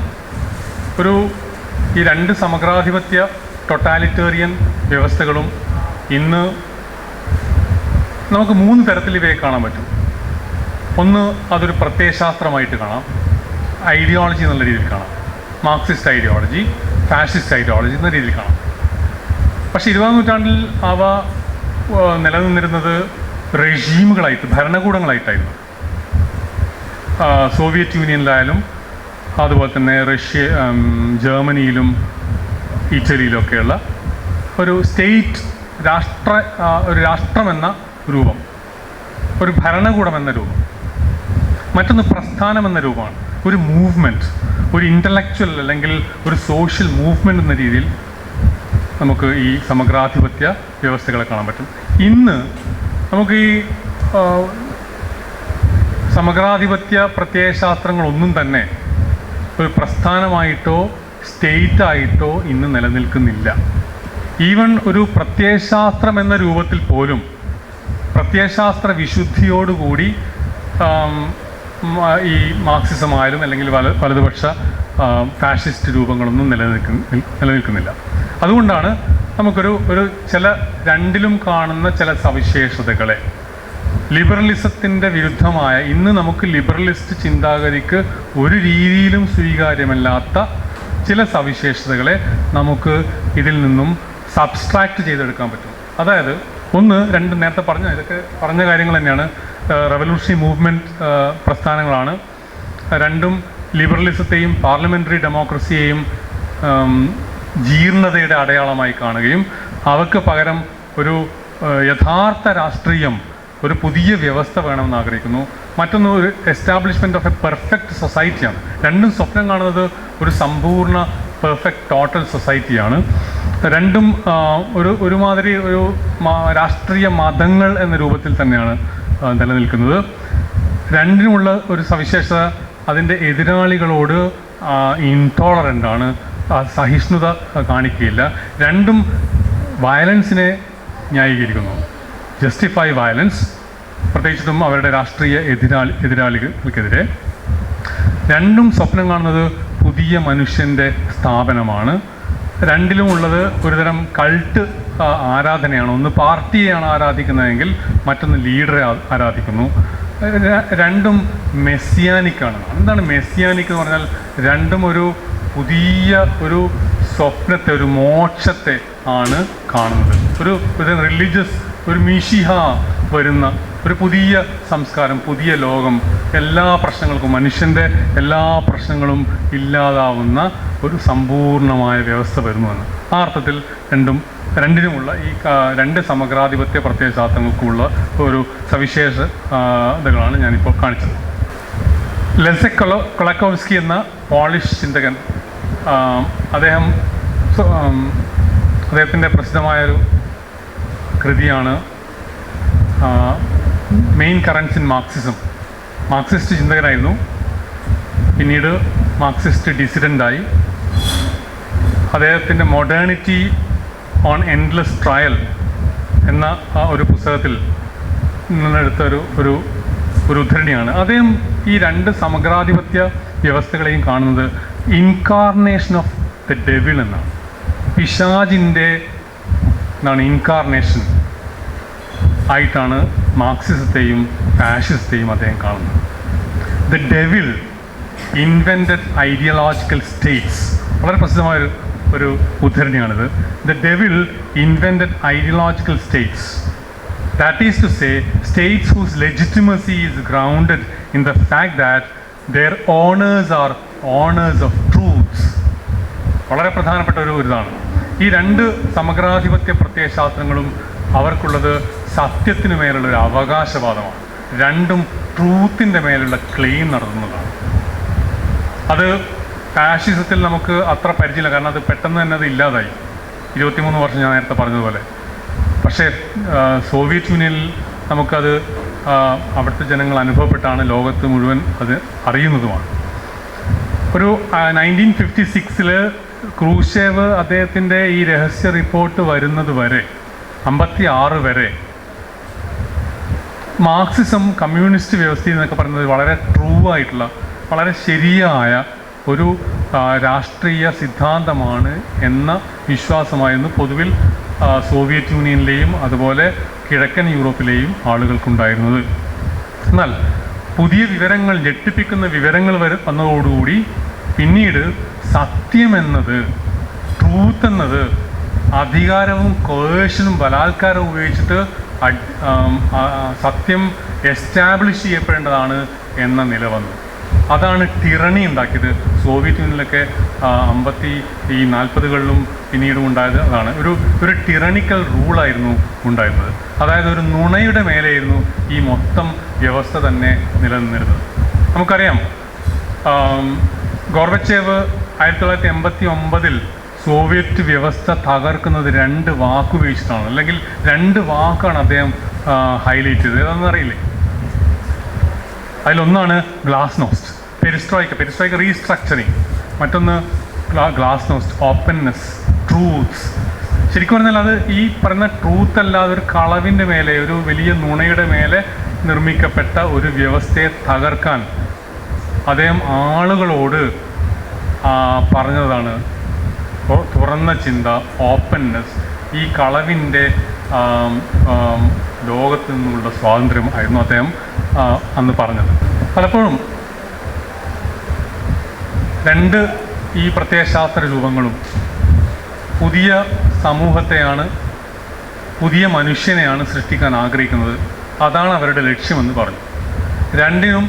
ഈ രണ്ട് സമഗ്രാധിപത്യ ടൊട്ടാലിറ്റേറിയൻ വ്യവസ്ഥകളും ഇന്ന് നമുക്ക് 3 തരത്തിൽ ഇവയെ കാണാൻ പറ്റും. ഒന്ന്, അതൊരു പ്രത്യയശാസ്ത്രമായിട്ട് കാണാം, ഐഡിയോളജി എന്നുള്ള രീതിയിൽ കാണാം, മാർക്സിസ്റ്റ് ഐഡിയോളജി, ഫാഷിസ്റ്റ് ഐഡിയോളജി എന്ന രീതിയിൽ കാണാം. പക്ഷേ 20-ാം നൂറ്റാണ്ടിൽ അവ നിലനിന്നിരുന്നത് റെജീമുകളായിട്ട്, ഭരണകൂടങ്ങളായിട്ടായിരുന്നു. സോവിയറ്റ് യൂണിയനിലായാലും അതുപോലെ തന്നെ ജർമ്മനിയിലും ഇറ്റലിയിലൊക്കെയുള്ള ഒരു സ്റ്റേറ്റ് ഒരു രാഷ്ട്രമെന്ന രൂപം, ഒരു ഭരണകൂടം എന്ന രൂപം. മറ്റൊന്ന് പ്രസ്ഥാനം എന്ന രൂപമാണ്, ഒരു മൂവ്മെൻറ്റ്, ഒരു ഇൻ്റലക്ച്വൽ അല്ലെങ്കിൽ ഒരു സോഷ്യൽ മൂവ്മെൻറ്റ് എന്ന രീതിയിൽ നമുക്ക് ഈ സമഗ്രാധിപത്യ വ്യവസ്ഥകളെ കാണാൻ പറ്റും. ഇന്ന് നമുക്ക് ഈ സമഗ്രാധിപത്യ പ്രത്യയശാസ്ത്രങ്ങളൊന്നും തന്നെ ഒരു പ്രസ്ഥാനമായിട്ടോ സ്റ്റേറ്റായിട്ടോ ഇന്ന് നിലനിൽക്കുന്നില്ല. ഈവൻ ഒരു പ്രത്യയശാസ്ത്രം എന്ന രൂപത്തിൽ പോലും പ്രത്യയശാസ്ത്ര വിശുദ്ധിയോടുകൂടി ഈ മാർക്സിസമായാലും അല്ലെങ്കിൽ വലതുപക്ഷ ഫാഷിസ്റ്റ് രൂപങ്ങളൊന്നും നിലനിൽക്കുന്നില്ല. അതുകൊണ്ടാണ് നമുക്കൊരു ചില രണ്ടിലും കാണുന്ന ചില സവിശേഷതകളെ ലിബറലിസത്തിൻ്റെ വിരുദ്ധമായ, ഇന്ന് നമുക്ക് ലിബറലിസ്റ്റ് ചിന്താഗതിക്ക് ഒരു രീതിയിലും സ്വീകാര്യമല്ലാത്ത ചില സവിശേഷതകളെ നമുക്ക് ഇതിൽ നിന്നും സബ്സ്ട്രാക്റ്റ് ചെയ്തെടുക്കാൻ പറ്റും. അതായത് ഒന്ന്, രണ്ട്, നേരത്തെ ഇതൊക്കെ പറഞ്ഞ കാര്യങ്ങൾ തന്നെയാണ്. റവല്യൂഷണറി മൂവ്മെൻറ്റ് പ്രസ്ഥാനങ്ങളാണ്. രണ്ടും ലിബറലിസത്തെയും പാർലമെൻ്ററി ഡെമോക്രസിയെയും ജീർണതയുടെ അടയാളമായി കാണുകയും അവർക്ക് പകരം ഒരു യഥാർത്ഥ രാഷ്ട്രീയം, ഒരു പുതിയ വ്യവസ്ഥ വേണമെന്ന് ആഗ്രഹിക്കുന്നു. മറ്റൊന്ന് ഒരു എസ്റ്റാബ്ലിഷ്മെൻറ്റ് ഓഫ് എ പെർഫെക്റ്റ് സൊസൈറ്റിയാണ്. രണ്ടും സ്വപ്നം കാണുന്നത് ഒരു സമ്പൂർണ്ണ പെർഫെക്റ്റ് ടോട്ടൽ സൊസൈറ്റിയാണ്. രണ്ടും ഒരുമാതിരി ഒരു രാഷ്ട്രീയ മതങ്ങൾ എന്ന രൂപത്തിൽ തന്നെയാണ് നിലനിൽക്കുന്നത്. രണ്ടിനുമുള്ള ഒരു സവിശേഷത, അതിൻ്റെ എതിരാളികളോട് ഇൻടോളറൻ്റ് ആണ്, സഹിഷ്ണുത കാണിക്കുകയില്ല. രണ്ടും വയലൻസിനെ ന്യായീകരിക്കുന്നു, ജസ്റ്റിഫൈ വയലൻസ്, പ്രത്യേകിച്ചും അവരുടെ രാഷ്ട്രീയ എതിരാളികൾക്കെതിരെ. രണ്ടും സ്വപ്നം കാണുന്നത് പുതിയ മനുഷ്യൻ്റെ സ്ഥാപനമാണ്. രണ്ടിലും ഉള്ളത് ഒരുതരം കൾട്ട് ആരാധനയാണ്. ഒന്ന് പാർട്ടിയെയാണ് ആരാധിക്കുന്നതെങ്കിൽ മറ്റൊന്ന് ലീഡറെ ആരാധിക്കുന്നു. രണ്ടും മെസ്സിയാനിക്കാണ്. എന്താണ് മെസ്സിയാനിക് എന്ന് പറഞ്ഞാൽ? രണ്ടും ഒരു പുതിയ ഒരു സ്വപ്നത്തെ, ഒരു മോക്ഷത്തെ ആണ് കാണുന്നത്. ഒരു റിലീജിയസ്, ഒരു മിശിഹ വരുന്ന ഒരു പുതിയ സംസ്കാരം, പുതിയ ലോകം, എല്ലാ പ്രശ്നങ്ങൾക്കും, മനുഷ്യൻ്റെ എല്ലാ പ്രശ്നങ്ങളും ഇല്ലാതാവുന്ന ഒരു സമ്പൂർണമായ വ്യവസ്ഥ വരുന്നുവെന്ന്. ആ അർത്ഥത്തിൽ രണ്ടിനുമുള്ള ഈ രണ്ട് സമഗ്രാധിപത്യ പ്രത്യയശാസ്ത്രങ്ങൾക്കുള്ള ഒരു സവിശേഷതകളാണ് ഞാനിപ്പോൾ കാണിച്ചത്. ലെസെക് കൊളക്കോവ്സ്കി എന്ന പോളിഷ് ചിന്തകൻ, അദ്ദേഹത്തിൻ്റെ പ്രസിദ്ധമായൊരു കൃതിയാണ് main currents in Marxism. Marxist ചിന്തകനായിരുന്നു, പിന്നീട് മാർക്സിസ്റ്റ് ഡിസിഡൻ്റായി. അദ്ദേഹത്തിൻ്റെ മോഡേണിറ്റി ഓൺ എൻഡ്ലെസ് ട്രയൽ എന്ന ഒരു പുസ്തകത്തിൽ നിന്നെടുത്ത ഒരു ഉദ്ധരണിയാണ്. അദ്ദേഹം ഈ രണ്ട് സമഗ്രാധിപത്യ വ്യവസ്ഥകളെയും കാണുന്നത് ഇൻകാർണേഷൻ ഓഫ് ദ ഡെവിൾ എന്നാണ്. പിശാചിൻ്റെ ഇൻകാർണേഷൻ ആയിട്ടാണ് മാർക്സിസത്തെയും ഫാഷിസത്തെയും അദ്ദേഹം കാണുന്നത്. The devil invented ideological states, വളരെ പ്രസിദ്ധമായൊരു ഉദ്ധരണിയാണിത്. The devil invented ideological states, that is to say, states whose legitimacy is grounded in the fact that their owners are owners of truths. വളരെ പ്രധാനപ്പെട്ട ഇതാണ്. ഈ രണ്ട് സമഗ്രാധിപത്യ പ്രത്യയശാസ്ത്രങ്ങളും അവർക്കുള്ളത് സത്യത്തിന് മേലുള്ള ഒരു അവകാശവാദമാണ്. രണ്ടും ട്രൂത്തിൻ്റെ മേലുള്ള ക്ലെയിം നടത്തുന്നതാണ്. അത് ഫാഷിസത്തിൽ നമുക്ക് അത്ര പരിചയമില്ല, കാരണം അത് പെട്ടെന്ന് തന്നെ അത് ഇല്ലാതായി. 23 വർഷം ഞാൻ നേരത്തെ പറഞ്ഞതുപോലെ. പക്ഷേ സോവിയറ്റ് യൂണിയനിൽ നമുക്കത് അവിടുത്തെ ജനങ്ങൾ അനുഭവപ്പെട്ടാണ് ലോകത്ത് മുഴുവൻ അത് അറിയുന്നതുമാണ്. ഒരു 1956 ക്രൂഷേവ് അദ്ദേഹത്തിൻ്റെ ഈ രഹസ്യ റിപ്പോർട്ട് വരുന്നത് വരെ, 56 വരെ, മാർക്സിസം കമ്മ്യൂണിസ്റ്റ് വ്യവസ്ഥ എന്നൊക്കെ പറയുന്നത് വളരെ ട്രൂ ആയിട്ടുള്ള, വളരെ ശരിയായ ഒരു രാഷ്ട്രീയ സിദ്ധാന്തമാണ് എന്ന വിശ്വാസമായിരുന്നു പൊതുവിൽ സോവിയറ്റ് യൂണിയനിലെയും അതുപോലെ കിഴക്കൻ യൂറോപ്പിലെയും ആളുകൾക്കുണ്ടായിരുന്നത്. എന്നാൽ പുതിയ വിവരങ്ങൾ, ഞെട്ടിപ്പിക്കുന്ന വിവരങ്ങൾ വന്നതോടുകൂടി പിന്നീട് സത്യമെന്നത്, ട്രൂത്ത് എന്നത് അധികാരവും കോയേഷനും ബലാത്കാരവും ഉപയോഗിച്ചിട്ട് സത്യം എസ്റ്റാബ്ലിഷ് ചെയ്യപ്പെടേണ്ടതാണ് എന്ന നില വന്നു. അതാണ് ടിറണി ഉണ്ടാക്കിയത്. സോവിയറ്റ് യൂണിയനിലൊക്കെ 40-കളിലും പിന്നീടും ഉണ്ടായത് അതാണ്. ഒരു ടിറണിക്കൽ റൂളായിരുന്നു ഉണ്ടായിരുന്നത്. അതായത് ഒരു നുണയുടെ മേലെയായിരുന്നു ഈ മൊത്തം വ്യവസ്ഥ തന്നെ നിലനിന്നിരുന്നത്. നമുക്കറിയാം, ഗോർബച്ചേവ് 1989 സോവിയറ്റ് വ്യവസ്ഥ തകർക്കുന്നത് 2 വാക്കുപയോഗിച്ചിട്ടാണ്, അല്ലെങ്കിൽ 2 വാക്കാണ് അദ്ദേഹം ഹൈലൈറ്റ് ചെയ്തത്. ഏതാണെന്ന് അറിയില്ലേ? അതിലൊന്നാണ് ഗ്ലാസ്നോസ്റ്റ്, പെരിസ്ട്രോയിക്ക റീസ്ട്രക്ചറിങ്. മറ്റൊന്ന് ഗ്ലാസ്നോസ്റ്റ്, ഓപ്പൺനെസ്, ട്രൂത്ത്സ്. ശരിക്കും പറഞ്ഞാൽ അത് ഈ പറയുന്ന ട്രൂത്ത് അല്ലാതെ ഒരു കളവിൻ്റെ മേലെ, ഒരു വലിയ നുണയുടെ മേലെ നിർമ്മിക്കപ്പെട്ട ഒരു വ്യവസ്ഥയെ തകർക്കാൻ അദ്ദേഹം ആളുകളോട് പറഞ്ഞതാണ് തുറന്ന ചിന്ത, ഓപ്പൺനെസ്. ഈ കളവിൻ്റെ ലോകത്തു നിന്നുള്ള സ്വാതന്ത്ര്യം ആയിരുന്നു അദ്ദേഹം അന്ന് പറഞ്ഞത്. പലപ്പോഴും രണ്ട് ഈ പ്രത്യയശാസ്ത്ര രൂപങ്ങളും പുതിയ സമൂഹത്തെയാണ്, പുതിയ മനുഷ്യനെയാണ് സൃഷ്ടിക്കാൻ ആഗ്രഹിക്കുന്നത്. അതാണ് അവരുടെ ലക്ഷ്യമെന്ന് പറഞ്ഞു. രണ്ടിനും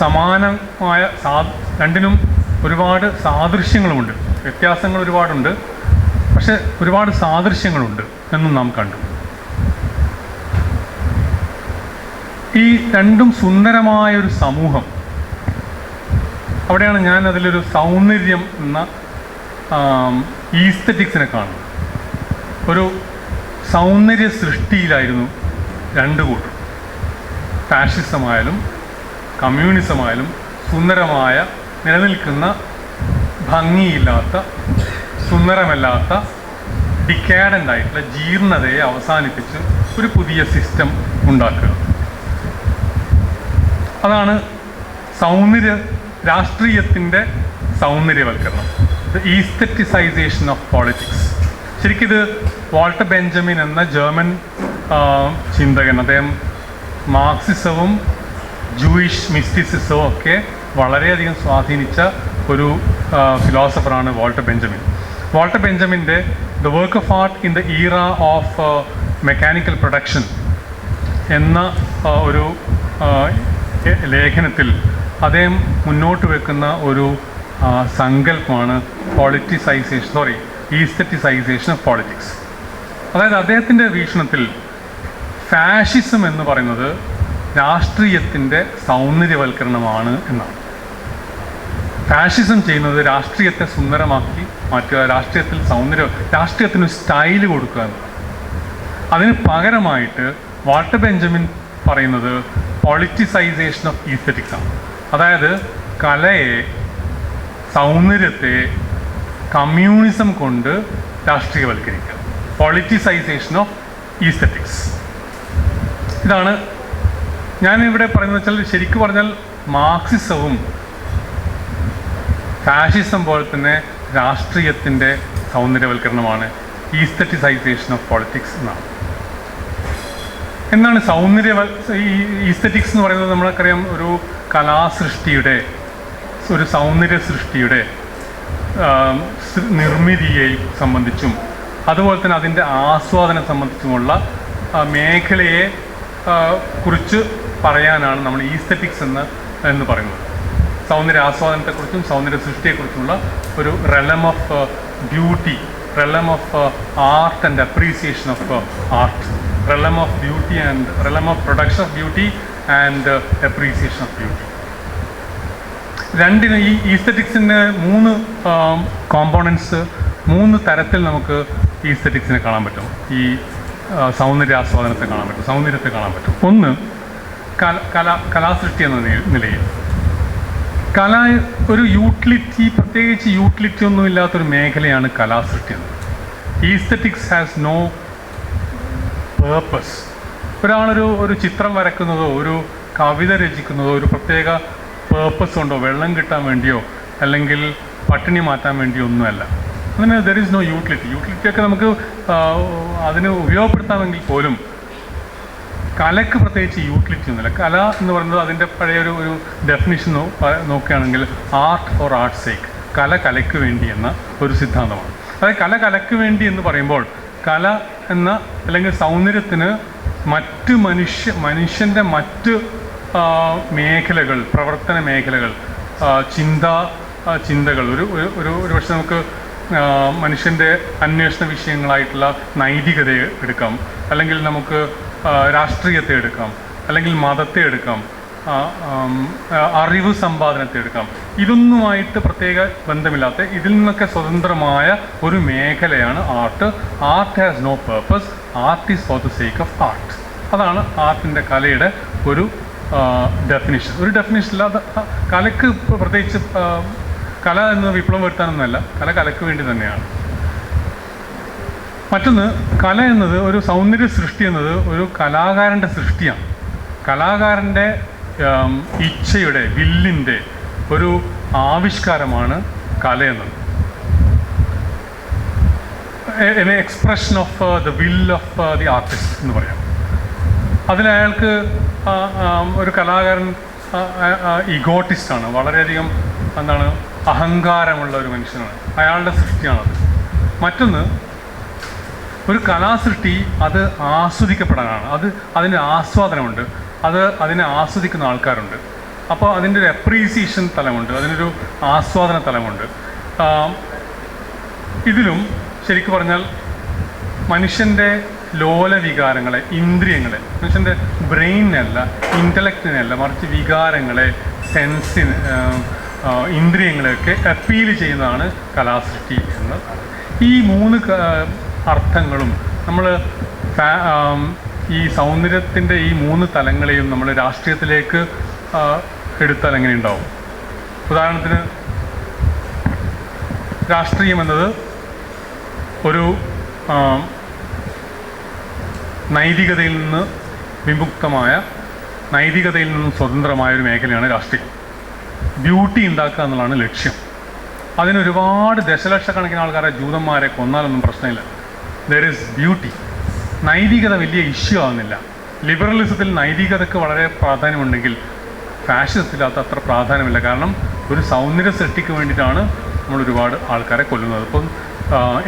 സമാനമായ രണ്ടിനും ഒരുപാട് സാദൃശ്യങ്ങളുമുണ്ട്, വ്യത്യാസങ്ങൾ ഒരുപാടുണ്ട്, പക്ഷെ ഒരുപാട് സാദൃശ്യങ്ങളുണ്ട് എന്നും നാം കണ്ടു. ഈ രണ്ടും സുന്ദരമായൊരു സമൂഹം, അവിടെയാണ് ഞാൻ അതിലൊരു സൗന്ദര്യം എന്ന ഈസ്തറ്റിക്സിനെ കാണുന്നത്. ഒരു സൗന്ദര്യ സൃഷ്ടിയിലായിരുന്നു രണ്ടു കൂട്ടർ. ഫാഷിസമായാലും കമ്മ്യൂണിസമായാലും സുന്ദരമായ, നിലനിൽക്കുന്ന, ഭംഗിയില്ലാത്ത, സുന്ദരമല്ലാത്ത, ഡിക്കാഡൻ്റ് ആയിട്ടുള്ള ജീർണതയെ അവസാനിപ്പിച്ച് ഒരു പുതിയ സിസ്റ്റം ഉണ്ടാക്കുക. അതാണ് രാഷ്ട്രീയത്തിൻ്റെ സൗന്ദര്യവൽക്കരണം, ദ ഈസ്തറ്റിസൈസേഷൻ ഓഫ് പോളിറ്റിക്സ്. ശരിക്കിത് വാൾട്ടർ ബെഞ്ചമിൻ എന്ന ജർമ്മൻ ചിന്തകൻ, അദ്ദേഹം മാർക്സിസവും ജൂയിഷ് മിസ്റ്റിസിസവും ഒക്കെ വളരെയധികം സ്വാധീനിച്ച ഒരു ഫിലോസഫറാണ് വാൾട്ടർ ബെഞ്ചമിൻ. വാൾട്ടർ ബെഞ്ചമിൻ്റെ the work of art in the era of mechanical production എന്ന ഒരു ലേഖനത്തിൽ അദ്ദേഹം മുന്നോട്ട് വെക്കുന്ന ഒരു സങ്കല്പമാണ് ഈസ്തറ്റിസൈസേഷൻ ഓഫ് പോളിറ്റിക്സ്. അതായത് അദ്ദേഹത്തിൻ്റെ വീക്ഷണത്തിൽ ഫാഷിസം എന്ന് പറയുന്നത് രാഷ്ട്രീയത്തിൻ്റെ സൗന്ദര്യവൽക്കരണമാണ് എന്നാണ്. ഫാഷിസം ചെയ്യുന്നത് രാഷ്ട്രീയത്തെ സുന്ദരമാക്കി മാറ്റുക, രാഷ്ട്രീയത്തിന് സ്റ്റൈല് കൊടുക്കുക എന്നതാണ്. അതിന് പകരമായിട്ട് വാൾട്ടർ ബെഞ്ചമിൻ പറയുന്നത് പൊളിറ്റിസൈസേഷൻ ഓഫ് ഈസ്തറ്റിക്സ് ആണ്. അതായത് കലയെ, സൗന്ദര്യത്തെ കമ്മ്യൂണിസം കൊണ്ട് രാഷ്ട്രീയവൽക്കരിക്കുക, പൊളിറ്റിസൈസേഷൻ ഓഫ് ഈസ്തറ്റിക്സ്. ഇതാണ് ഞാനിവിടെ പറയുന്നത് വെച്ചാൽ, ശരിക്കും പറഞ്ഞാൽ മാർക്സിസവും ഫാഷിസം പോലെ തന്നെ രാഷ്ട്രീയത്തിൻ്റെ സൗന്ദര്യവൽക്കരണമാണ് ഈസ്തറ്റിസൈസേഷൻ ഓഫ് പൊളിറ്റിക്സ് എന്നാണ്. എന്താണ് ഈസ്തറ്റിക്സ് എന്ന് പറയുന്നത്? നമ്മൾക്കറിയാം, ഒരു കലാസൃഷ്ടിയുടെ, ഒരു സൗന്ദര്യ സൃഷ്ടിയുടെ നിർമ്മിതിയെ സംബന്ധിച്ചും അതുപോലെ തന്നെ അതിൻ്റെ ആസ്വാദനം സംബന്ധിച്ചുമുള്ള മേഖലയെ കുറിച്ച് പറയാനാണ് നമ്മൾ ഈസ്തറ്റിക്സ് എന്ന് പറയുന്നത്. സൗന്ദര്യ ആസ്വാദനത്തെക്കുറിച്ചും സൗന്ദര്യ സൃഷ്ടിയെക്കുറിച്ചുമുള്ള ഒരു realm of beauty, realm of art and appreciation of art, realm of beauty and realm of production of beauty and appreciation of beauty. രണ്ടിന് ഈ ഈസ്തറ്റിക്സിൻ്റെ 3 കോമ്പോണൻസ്, 3 തരത്തിൽ നമുക്ക് ഈസ്തറ്റിക്സിനെ കാണാൻ പറ്റും. ഈ സൗന്ദര്യാസ്വാദനത്തെ കാണാൻ പറ്റും, സൗന്ദര്യത്തെ കാണാൻ പറ്റും. ഒന്ന്, കലാസൃഷ്ടി എന്ന നിലയിൽ കല ഒരു യൂട്ടിലിറ്റി, പ്രത്യേകിച്ച് യൂട്ടിലിറ്റി ഒന്നും ഇല്ലാത്തൊരു മേഖലയാണ് കലാസൃഷ്ടി എന്നത്. Aesthetics has no purpose. ഒരു ചിത്രം വരയ്ക്കുന്നതോ ഒരു കവിത രചിക്കുന്നതോ ഒരു പ്രത്യേക പേർപ്പസ് കൊണ്ടോ, വെള്ളം കിട്ടാൻ വേണ്ടിയോ അല്ലെങ്കിൽ പട്ടിണി മാറ്റാൻ വേണ്ടിയോ ഒന്നുമല്ല. അങ്ങനെ ദർ ഈസ് നോ യൂട്ടിലിറ്റിയൊക്കെ നമുക്ക് അതിന് ഉപയോഗപ്പെടുത്താമെങ്കിൽ പോലും കലയ്ക്ക് പ്രത്യേകിച്ച് യൂട്ടിലിറ്റി ഒന്നുമില്ല. കല എന്ന് പറയുന്നത് അതിൻ്റെ പഴയ ഒരു ഡെഫിനിഷൻ നോക്കുകയാണെങ്കിൽ ആർട്ട് ഫോർ ആർട്ട്സ് സേക്ക്, കലയ്ക്ക് വേണ്ടി എന്ന ഒരു സിദ്ധാന്തമാണ്. അതായത് കലയ്ക്ക് വേണ്ടി എന്ന് പറയുമ്പോൾ കല എന്ന അല്ലെങ്കിൽ സൗന്ദര്യത്തിന് മനുഷ്യൻ്റെ മറ്റ് മേഖലകൾ, പ്രവർത്തന മേഖലകൾ, ചിന്തകൾ ഒരു പക്ഷെ നമുക്ക് മനുഷ്യൻ്റെ അന്വേഷണ വിഷയങ്ങളായിട്ടുള്ള നൈതികതയെ എടുക്കാം, അല്ലെങ്കിൽ നമുക്ക് രാഷ്ട്രീയത്തെ എടുക്കാം, അല്ലെങ്കിൽ മതത്തെ എടുക്കാം, അറിവ് സമ്പാദനത്തെ എടുക്കാം. ഇതൊന്നുമായിട്ട് പ്രത്യേക ബന്ധമില്ലാത്ത, ഇതിൽ നിന്നൊക്കെ സ്വതന്ത്രമായ ഒരു മേഖലയാണ് art. Art has no purpose, art is for the sake of art. അതാണ് ആർട്ടിൻ്റെ, കലയുടെ ഒരു ഡെഫിനിഷൻ. ഒരു ഡെഫിനിഷൻ ഇല്ലാതെ കലയ്ക്ക് പ്രത്യേകിച്ച് കല എന്ന് വിപ്ലവം വരുത്താനൊന്നുമല്ല, കലയ്ക്ക് വേണ്ടി തന്നെയാണ്. മറ്റൊന്ന്, കല എന്നത്, ഒരു സൗന്ദര്യ സൃഷ്ടി എന്നത് ഒരു കലാകാരൻ്റെ സൃഷ്ടിയാണ്. കലാകാരൻ്റെ ഇച്ഛയുടെ, വില്ലിൻ്റെ ഒരു ആവിഷ്കാരമാണ് കല എന്നത്. Expression of the will of the artist എന്ന് പറയാം. അതിലയാൾക്ക് ഒരു കലാകാരൻ ഇഗോട്ടിസ്റ്റാണ്, വളരെയധികം എന്താണ് അഹങ്കാരമുള്ള ഒരു മനുഷ്യനാണ്, അയാളുടെ സൃഷ്ടിയാണത്. മറ്റൊന്ന്, ഒരു കലാസൃഷ്ടി അത് ആസ്വദിക്കപ്പെടാനാണ്, അതിന് ആസ്വാദനമുണ്ട്, അതിനെ ആസ്വദിക്കുന്ന ആൾക്കാരുണ്ട്. അപ്പോൾ അതിൻ്റെ ഒരു അപ്രീസിയേഷൻ തലമുണ്ട്, അതിനൊരു ആസ്വാദന തലമുണ്ട്. ഇതിലും ശരിക്കും പറഞ്ഞാൽ മനുഷ്യൻ്റെ ലോലവികാരങ്ങളെ, ഇന്ദ്രിയങ്ങളെ, മനുഷ്യൻ്റെ ബ്രെയിനല്ല, ഇൻ്റലക്റ്റിനല്ല, മറിച്ച് വികാരങ്ങളെ, സെൻസിന്, ഇന്ദ്രിയങ്ങളെയൊക്കെ അപ്പീൽ ചെയ്യുന്നതാണ് കലാസൃഷ്ടി എന്ന്. ഈ മൂന്ന് അർത്ഥങ്ങളും നമ്മൾ ഈ സൗന്ദര്യത്തിൻ്റെ ഈ മൂന്ന് തലങ്ങളെയും നമ്മൾ രാഷ്ട്രീയത്തിലേക്ക് എടുത്താൽ എങ്ങനെ ഉണ്ടാവും? ഉദാഹരണത്തിന്, രാഷ്ട്രീയം എന്നത് ഒരു നൈതികതയിൽ നിന്ന് വിമുക്തമായ, നൈതികതയിൽ നിന്നും സ്വതന്ത്രമായ ഒരു മേഖലയാണ് രാഷ്ട്രീയം. ബ്യൂട്ടി ഉണ്ടാക്കുക എന്നുള്ളതാണ് ലക്ഷ്യം. അതിനൊരുപാട് ദശലക്ഷക്കണക്കിന് ആൾക്കാരെ, ജൂതന്മാരെ കൊന്നാലൊന്നും പ്രശ്നമില്ല. There is beauty. നൈതികത വലിയ ഇഷ്യൂ ആകുന്നില്ല. ലിബറലിസത്തിൽ നൈതികതയ്ക്ക് വളരെ പ്രാധാന്യമുണ്ടെങ്കിൽ ഫാഷിസത്തിൽ അത് അത്ര പ്രാധാന്യമില്ല. കാരണം ഒരു സൗന്ദര്യ സൃഷ്ടിക്ക് വേണ്ടിയിട്ടാണ് നമ്മൾ ഒരുപാട് ആൾക്കാരെ കൊല്ലുന്നത്. അപ്പം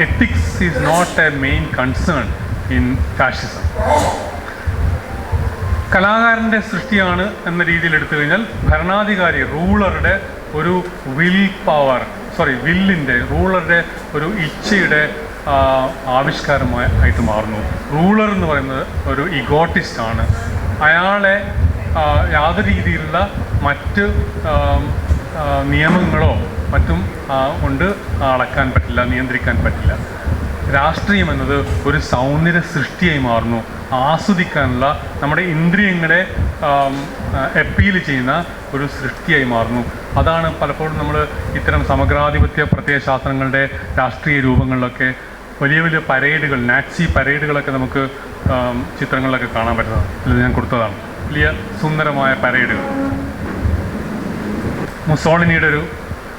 ethics is not a main concern in fascism. കലാകാരൻ്റെ സൃഷ്ടിയാണ് എന്ന രീതിയിൽ എടുത്തു കഴിഞ്ഞാൽ ഭരണാധികാരി, റൂളറുടെ ഒരു വില്ലിൻ്റെ, റൂളറുടെ ഒരു ഇച്ഛയുടെ ആവിഷ്കാരമായിട്ട് മാറുന്നു. റൂളർ എന്ന് പറയുന്നത് ഒരു ഇഗോട്ടിസ്റ്റാണ്. അയാളെ യാതൊരു രീതിയിലുള്ള മറ്റ് നിയമങ്ങളോ മറ്റും കൊണ്ട് അളക്കാൻ പറ്റില്ല, നിയന്ത്രിക്കാൻ പറ്റില്ല. രാഷ്ട്രീയം എന്നത് ഒരു സൗന്ദര്യ സൃഷ്ടിയായി മാറുന്നു, ആസ്വദിക്കാനുള്ള, നമ്മുടെ ഇന്ദ്രിയങ്ങളെ അപ്പീൽ ചെയ്യുന്ന ഒരു സൃഷ്ടിയായി മാറുന്നു. അതാണ് പലപ്പോഴും നമ്മൾ ഇത്തരം സമഗ്രാധിപത്യ പ്രത്യയശാസ്ത്രങ്ങളുടെ രാഷ്ട്രീയ രൂപങ്ങളിലൊക്കെ വലിയ വലിയ പരേഡുകൾ, നാറ്റ്സി പരേഡുകളൊക്കെ നമുക്ക് ചിത്രങ്ങളിലൊക്കെ കാണാൻ പറ്റുന്നത്. ഇത് ഞാൻ കൊടുത്തതാണ്, വലിയ സുന്ദരമായ പരേഡുകൾ. മുസോളിനിയുടെ ഒരു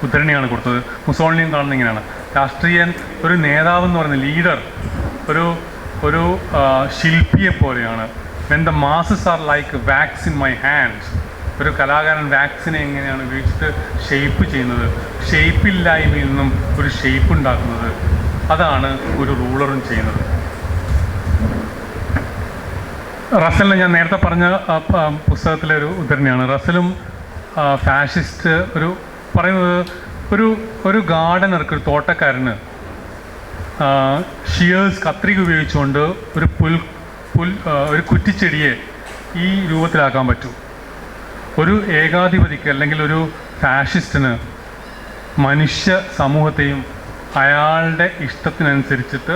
ഉദ്ധരണിയാണ് കൊടുത്തത്. മുസോളിനിയും കാണുന്നത് ഇങ്ങനെയാണ്: രാഷ്ട്രീയൻ ഒരു നേതാവ് എന്ന് പറയുന്ന ലീഡർ ഒരു ശില്പിയെ പോലെയാണ്. When the masses are like wax in my hands. ഒരു കലാകാരൻ വാക്സിനെ എങ്ങനെയാണ് ഉപയോഗിച്ചിട്ട് ഷെയ്പ്പ് ചെയ്യുന്നത്, ഷെയ്പ്പില്ലായ്മയിൽ നിന്നും ഒരു ഷെയ്പ്പ് ഉണ്ടാക്കുന്നത്, അതാണ് ഒരു റൂളറും ചെയ്യുന്നത്. റസലിനെ ഞാൻ നേരത്തെ പറഞ്ഞ പുസ്തകത്തിലെ ഒരു ഉദ്ധരണിയാണ്. റസലും ഫാഷിസ്റ്റ് പറയുന്നത് ഒരു ഗാർഡനർക്ക്, ഒരു തോട്ടക്കാരന് ഷിയേഴ്സ്, കത്രിക ഉപയോഗിച്ചുകൊണ്ട് ഒരു കുറ്റിച്ചെടിയെ ഈ രൂപത്തിലാക്കാൻ പറ്റും. ഒരു ഏകാധിപതിക്ക് അല്ലെങ്കിൽ ഒരു ഫാഷിസ്റ്റിന് മനുഷ്യ സമൂഹത്തെയും അയാളുടെ ഇഷ്ടത്തിനനുസരിച്ചിട്ട്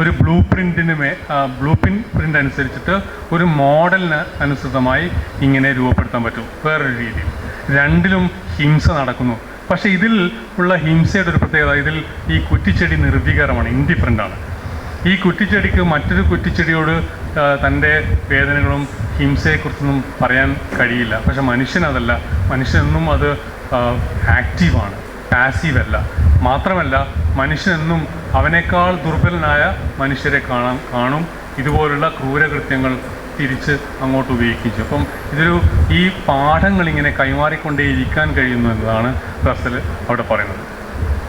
ഒരു ബ്ലൂ പ്രിൻ്റ് അനുസരിച്ചിട്ട് ഒരു മോഡലിന് അനുസൃതമായി ഇങ്ങനെ രൂപപ്പെടുത്താൻ പറ്റും. വേറൊരു രീതിയിൽ രണ്ടിലും ഹിംസ നടക്കുന്നു. പക്ഷേ ഇതിൽ ഉള്ള ഹിംസയുടെ ഒരു പ്രത്യേകത, ഇതിൽ ഈ കുറ്റിച്ചെടി നിർവികാരമാണ്, ഇൻഡിഫറൻ്റാണ്. ഈ കുറ്റിച്ചെടിക്ക് മറ്റൊരു കുറ്റിച്ചെടിയോട് തൻ്റെ വേദനകളും ഹിംസയെക്കുറിച്ചൊന്നും പറയാൻ കഴിയില്ല. പക്ഷെ മനുഷ്യനതല്ല. മനുഷ്യനെന്നും അത് ആക്റ്റീവാണ്, പാസീവല്ല. മാത്രമല്ല, മനുഷ്യനെന്നും അവനേക്കാൾ ദുർബലനായ മനുഷ്യരെ കാണും. ഇതുപോലുള്ള ക്രൂരകൃത്യങ്ങൾ തിരിച്ച് അങ്ങോട്ട് ഉപയോഗിക്കുകയും ചെയ്യും. അപ്പം ഈ പാഠങ്ങളിങ്ങനെ കൈമാറിക്കൊണ്ടേയിരിക്കാൻ കഴിയുന്നു എന്നതാണ് റസൽ അവിടെ പറയുന്നത്.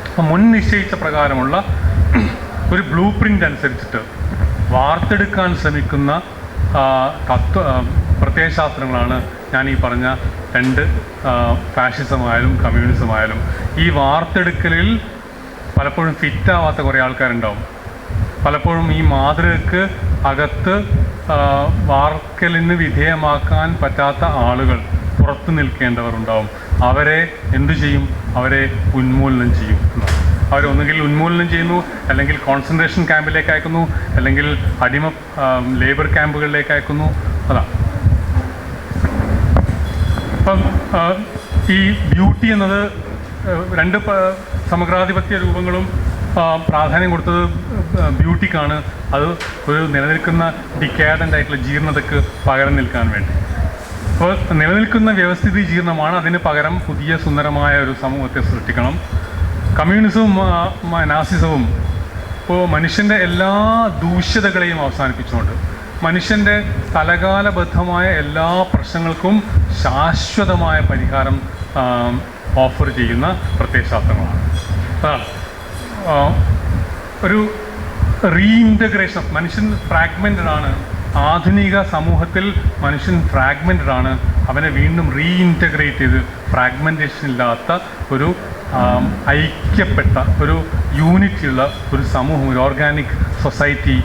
അപ്പം മുൻ നിശ്ചയിച്ച പ്രകാരമുള്ള ഒരു ബ്ലൂ പ്രിൻ്റ് അനുസരിച്ചിട്ട് വാർത്തെടുക്കാൻ ശ്രമിക്കുന്ന പ്രത്യയശാസ്ത്രങ്ങളാണ് ഞാൻ ഈ പറഞ്ഞ രണ്ട്, ഫാഷിസമായാലും കമ്മ്യൂണിസമായാലും. ഈ വാർത്തെടുക്കലിൽ പലപ്പോഴും ഫിറ്റാവാത്ത കുറേ ആൾക്കാരുണ്ടാവും. പലപ്പോഴും ഈ മാതൃകക്ക് അകത്ത് വാർക്കലിന് വിധേയമാക്കാൻ പറ്റാത്ത ആളുകൾ, പുറത്തു നിൽക്കേണ്ടവർ ഉണ്ടാവും. അവരെ എന്തു ചെയ്യും? അവരെ ഉന്മൂലനം ചെയ്യും. അവരൊന്നുകിൽ ഉന്മൂലനം ചെയ്യുന്നു, അല്ലെങ്കിൽ കോൺസെൻട്രേഷൻ ക്യാമ്പിലേക്ക് അയക്കുന്നു, അല്ലെങ്കിൽ ലേബർ ക്യാമ്പുകളിലേക്ക് അയക്കുന്നു. അതാണ്. അപ്പം ഈ ബ്യൂട്ടി എന്നത് രണ്ട് സമഗ്രാധിപത്യ രൂപങ്ങളും പ്രാധാന്യം കൊടുത്തത് ബ്യൂട്ടിക്കാണ്. അത് ഒരു നിലനിൽക്കുന്ന ഡിക്കാഡൻ്റ് ആയിട്ടുള്ള ജീർണതയ്ക്ക് പകരം നിൽക്കാൻ വേണ്ടി. അപ്പോൾ നിലനിൽക്കുന്ന വ്യവസ്ഥിതി ജീർണമാണ്, അതിന് പകരം പുതിയ സുന്ദരമായ ഒരു സമൂഹത്തെ സൃഷ്ടിക്കണം. കമ്മ്യൂണിസവും നാസിസവും ഇപ്പോൾ മനുഷ്യൻ്റെ എല്ലാ ദൂഷ്യതകളെയും അവസാനിപ്പിച്ചുകൊണ്ട്, മനുഷ്യൻ്റെ സ്ഥലകാലബദ്ധമായ എല്ലാ പ്രശ്നങ്ങൾക്കും ശാശ്വതമായ പരിഹാരം ഓഫർ ചെയ്യുന്ന പ്രത്യയശാസ്ത്രങ്ങളാണ്. അതാണ് ഒരു റീഇൻറ്റഗ്രേഷൻ. മനുഷ്യൻ ഫ്രാഗ്മെൻറ്റഡ് ആണ്. ആധുനിക സമൂഹത്തിൽ മനുഷ്യൻ ഫ്രാഗ്മെൻറ്റഡ് ആണ്. അവനെ വീണ്ടും റീഇൻറ്റഗ്രേറ്റ് ചെയ്ത് ഫ്രാഗ്മെൻറ്റേഷൻ ഇല്ലാത്ത ഒരു ഐക്യപ്പെട്ട ഒരു യൂണിറ്റിയുള്ള ഒരു സമൂഹം, ഒരു ഓർഗാനിക് സൊസൈറ്റി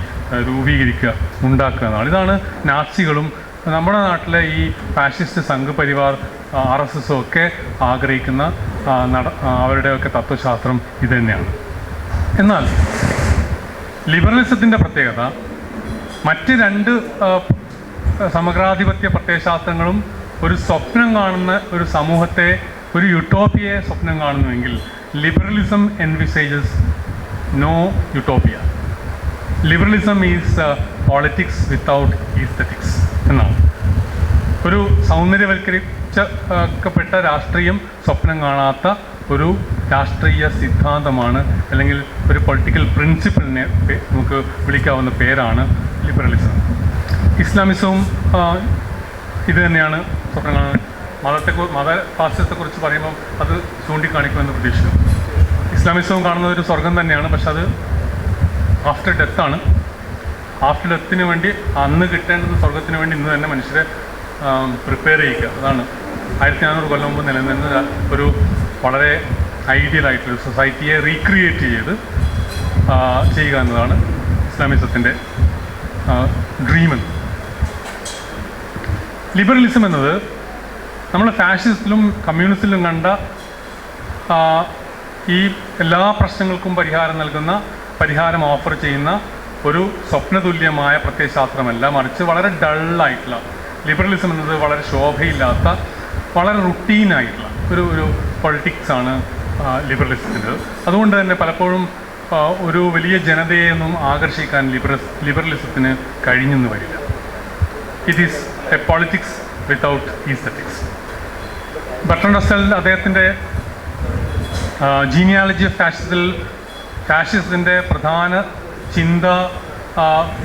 രൂപീകരിക്കുക, ഉണ്ടാക്കുക എന്നാണ്. ഇതാണ് നാസികളും നമ്മുടെ നാട്ടിലെ ഈ ഫാഷിസ്റ്റ് സംഘപരിവാർ RSS ഒക്കെ ആഗ്രഹിക്കുന്ന അവരുടെയൊക്കെ തത്വശാസ്ത്രം ഇത് തന്നെയാണ്. എന്നാൽ ലിബറലിസത്തിൻ്റെ പ്രത്യേകത മറ്റ് രണ്ട് സമഗ്രാധിപത്യ പ്രത്യയശാസ്ത്രങ്ങളും ഒരു സ്വപ്നം കാണുന്ന ഒരു സമൂഹത്തെ, ഒരു യൂട്ടോപ്പിയയെ സ്വപ്നം കാണുന്നുവെങ്കിൽ liberalism envisages no utopia. Liberalism is politics without aesthetics എന്നാണ്. ഒരു സൗന്ദര്യവൽക്കരിക്കപ്പെട്ട രാഷ്ട്രീയം സ്വപ്നം കാണാത്ത ഒരു രാഷ്ട്രീയ സിദ്ധാന്തമാണ്, അല്ലെങ്കിൽ ഒരു പൊളിറ്റിക്കൽ പ്രിൻസിപ്പിളിനെ നമുക്ക് വിളിക്കാവുന്ന പേരാണ് ലിബറലിസം. ഇസ്ലാമിസവും ഇത് തന്നെയാണ് സ്വപ്നം കാണുന്നത്. മതഫാസിസത്തെക്കുറിച്ച് പറയുമ്പം അത് ചൂണ്ടിക്കാണിക്കുമെന്ന് പ്രതീക്ഷിക്കുന്നു. ഇസ്ലാമിസവും കാണുന്നത് ഒരു സ്വർഗം തന്നെയാണ്, പക്ഷെ അത് ആഫ്റ്റർ ഡെത്താണ്. ആഫ്റ്റർ ഡെത്തിന് വേണ്ടി അന്ന് കിട്ടേണ്ടുന്ന സ്വർഗത്തിന് വേണ്ടി ഇന്ന് തന്നെ മനുഷ്യരെ പ്രിപ്പയർ ചെയ്യിക്കുക. അതാണ് 1400 കൊല്ലം മുമ്പ് നിലനിന്ന ഒരു വളരെ ഐഡിയലായിട്ടൊരു സൊസൈറ്റിയെ റീക്രിയേറ്റ് ചെയ്ത് ചെയ്യുക എന്നതാണ് ഇസ്ലാമിസത്തിൻ്റെ ഡ്രീമെന്ന്. ലിബറലിസം എന്നത് നമ്മൾ ഫാഷിസത്തിലും കമ്മ്യൂണിസത്തിലും കണ്ട ഈ എല്ലാ പ്രശ്നങ്ങൾക്കും പരിഹാരം ഓഫർ ചെയ്യുന്ന ഒരു സ്വപ്നതുല്യമായ പ്രത്യയശാസ്ത്രമല്ല, മറിച്ച് വളരെ ഡള്ളായിട്ടുള്ള ലിബറലിസം എന്നത് വളരെ ശോഭയില്ലാത്ത, വളരെ റുട്ടീനായിട്ടുള്ള ഒരു പൊളിറ്റിക്സാണ് ലിബറലിസത്തിൻ്റെ. അതുകൊണ്ട് തന്നെ പലപ്പോഴും ഒരു വലിയ ജനതയെയൊന്നും ആകർഷിക്കാൻ ലിബറലിസത്തിന് കഴിഞ്ഞെന്ന് വരില്ല. It is a politics without aesthetics. Bertrand Russell അദ്ദേഹത്തിൻ്റെ ജീനിയോളജി ഓഫ് ഫാഷിസത്തിൻ്റെ പ്രധാന ചിന്ത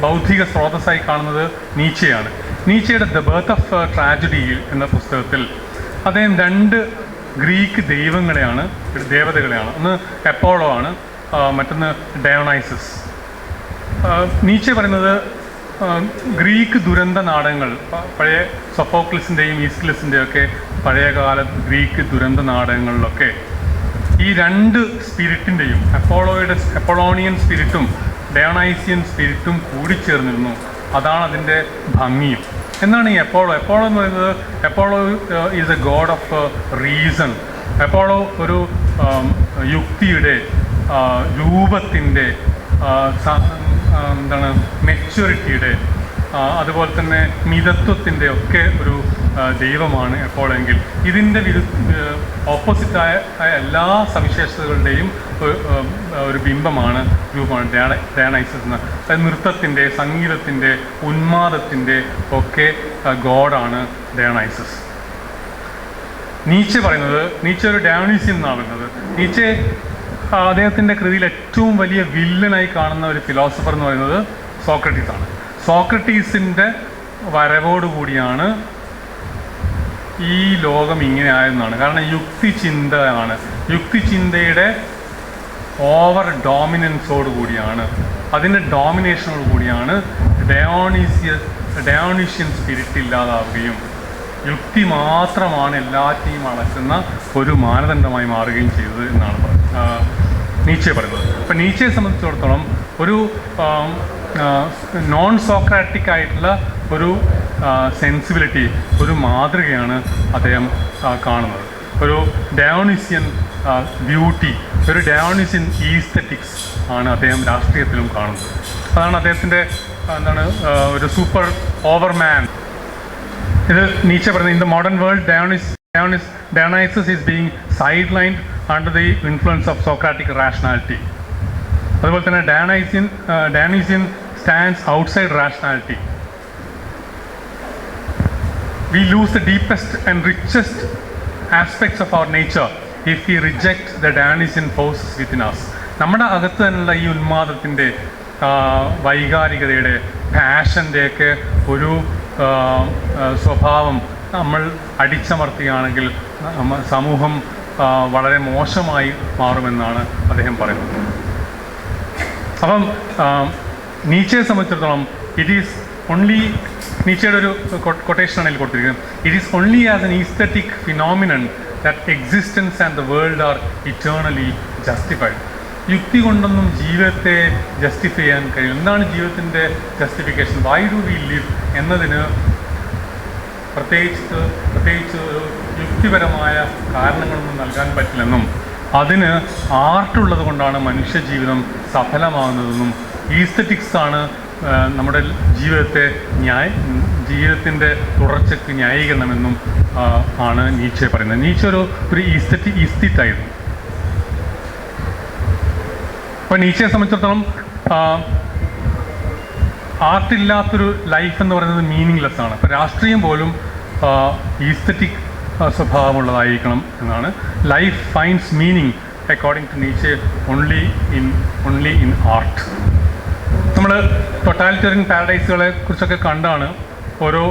ബൗദ്ധിക സ്രോതസ്സായി കാണുന്നത് നീച്ചയാണ്. നീച്ചയുടെ ദ ബർത്ത് ഓഫ് ട്രാജഡിയിൽ എന്ന പുസ്തകത്തിൽ അദ്ദേഹം 2 ഗ്രീക്ക് ദേവതകളെയാണ്. ഒന്ന് എപ്പോളോ ആണ്, മറ്റൊന്ന് ഡയോണൈസസ്. നീച്ച പറയുന്നത് ഗ്രീക്ക് ദുരന്ത നാടകങ്ങൾ, പഴയ സൊഫോക്ലിസിൻ്റെയും ഈസ്കിലസിൻ്റെയും ഒക്കെ പഴയകാല ഗ്രീക്ക് ദുരന്ത നാടകങ്ങളിലൊക്കെ ഈ 2 സ്പിരിറ്റിൻ്റെയും എപ്പോളോണിയൻ സ്പിരിറ്റും ഡയോണൈസിയൻ സ്പിരിറ്റും കൂടിച്ചേർന്നിരുന്നു. അതാണ് അതിൻ്റെ ഭംഗിയും. എന്നാണ് ഈ എപ്പോളോ എന്ന് പറയുന്നത്? Apollo is A God of reason. Apollo ഒരു യുക്തിയുടെ, രൂപത്തിൻ്റെ, മെച്യൂരിറ്റിയുടെ, അതുപോലെ തന്നെ മിതത്വത്തിൻ്റെ ഒക്കെ ഒരു ദൈവമാണ് എപ്പോളോ എങ്കിൽ ഇതിൻ്റെ ഓപ്പോസിറ്റായ എല്ലാ സവിശേഷതകളുടെയും ഒരു ബിംബമാണ്, രൂപമാണ് ഡയോണൈസസ് എന്ന. നൃത്തത്തിൻ്റെ, സംഗീതത്തിൻ്റെ, ഉന്മാദത്തിൻ്റെ ഒക്കെ ഗോഡാണ് ഡയോണൈസസ്. നീച്ച ഒരു ഡയോണീസിയൻ എന്നാണ് പറയുന്നത്. നീച്ചെ അദ്ദേഹത്തിൻ്റെ കൃതിയിൽ ഏറ്റവും വലിയ വില്ലനായി കാണുന്ന ഒരു ഫിലോസഫർ എന്ന് പറയുന്നത് സോക്രട്ടീസാണ്. സോക്രട്ടീസിൻ്റെ വരവോടുകൂടിയാണ് ഈ ലോകം ഇങ്ങനെ ആയെന്നാണ്. കാരണം യുക്തിചിന്തയുടെ ഓവർ ഡോമിനൻസോട് കൂടിയാണ്, അതിൻ്റെ ഡോമിനേഷനോട് കൂടിയാണ് ഡയോണീഷ്യൻ സ്പിരിറ്റ് ഇല്ലാതാവുകയും യുക്തി മാത്രമാണ് എല്ലാറ്റിനെയും അളക്കുന്ന ഒരു മാനദണ്ഡമായി മാറുകയും ചെയ്തത് എന്നാണ് നീച്ചെ പറയുന്നത്. അപ്പം നീച്ചയെ സംബന്ധിച്ചിടത്തോളം ഒരു നോൺ സോക്രാറ്റിക് ആയിട്ടുള്ള ഒരു സെൻസിബിലിറ്റി, ഒരു മാതൃകയാണ് അദ്ദേഹം കാണുന്നത്. ഒരു ഡയോണീഷ്യൻ ബ്യൂട്ടി, ഒരു ഡയോണീഷ്യൻ ഈസ്തറ്റിക്സ് ആണ് അദ്ദേഹം രാഷ്ട്രീയത്തിലും കാണുന്നത്. അതാണ് അദ്ദേഹത്തിൻ്റെ ഒരു സൂപ്പർ ഓവർമാൻ. ഇത് നീച്ച പറയുന്നത്, in the modern world Dionysus is being sidelined under the influence of Socratic rationality. അതുപോലെ തന്നെ Dionysian stands outside rationality. We lose the deepest and richest aspects of our nature if we reject the Dionysian forces within us. നമ്മുടെ അകത്ത് തന്നെയുള്ള ഈ ഉന്മാദത്തിൻ്റെ, വൈകാരികതയുടെ, പാഷൻ്റെയൊക്കെ ഒരു സ്വഭാവം നമ്മൾ അടിച്ചമർത്തുകയാണെങ്കിൽ സമൂഹം വളരെ മോശമായി മാറുമെന്നാണ് അദ്ദേഹം പറയുന്നത്. അപ്പം നീച്ചയെ സംബന്ധിച്ചിടത്തോളം ഇറ്റ് ഈസ് ഓൺലി, നീച്ചയുടെ ഒരു കൊട്ടേഷനാണ് ഇതിൽ കൊടുത്തിരിക്കുന്നത്, it is only as an aesthetic phenomenon that existence and the world are eternally justified. യുക്തി കൊണ്ടൊന്നും ജീവിതത്തെ ജസ്റ്റിഫൈ ചെയ്യാൻ കഴിയും. എന്താണ് ജീവിതത്തിൻ്റെ justification? Why do we live എന്നതിന് പ്രത്യേകിച്ച് ഒരു യുക്തിപരമായ കാരണങ്ങളൊന്നും നൽകാൻ പറ്റില്ലെന്നും അതിന് ആർട്ടുള്ളത് കൊണ്ടാണ് മനുഷ്യജീവിതം സഫലമാകുന്നതെന്നും ഈസ്തറ്റിക്സാണ് നമ്മുടെ ജീവിതത്തിൻ്റെ തുടർച്ചയ്ക്ക് ന്യായീകരണമെന്നും ആണ് നീച്ചെ പറയുന്നത്. നീച്ച ഒരു ഈസ്തിറ്റായിരുന്നു. അപ്പോൾ നീച്ചയെ സംബന്ധിച്ചിടത്തോളം ആർട്ടില്ലാത്തൊരു ലൈഫ് എന്ന് പറയുന്നത് മീനിങ്ലെസ് ആണ്. അപ്പോൾ രാഷ്ട്രീയം പോലും ഈസ്തറ്റിക് സ്വഭാവമുള്ളതായിരിക്കണം എന്നാണ്. Life finds meaning according to Nietzsche only in art. നമ്മൾ ടൊട്ടാലിറ്റേറിയൻ പാരഡൈസുകളെ കുറിച്ചൊക്കെ കണ്ടാണ് ഓരോ,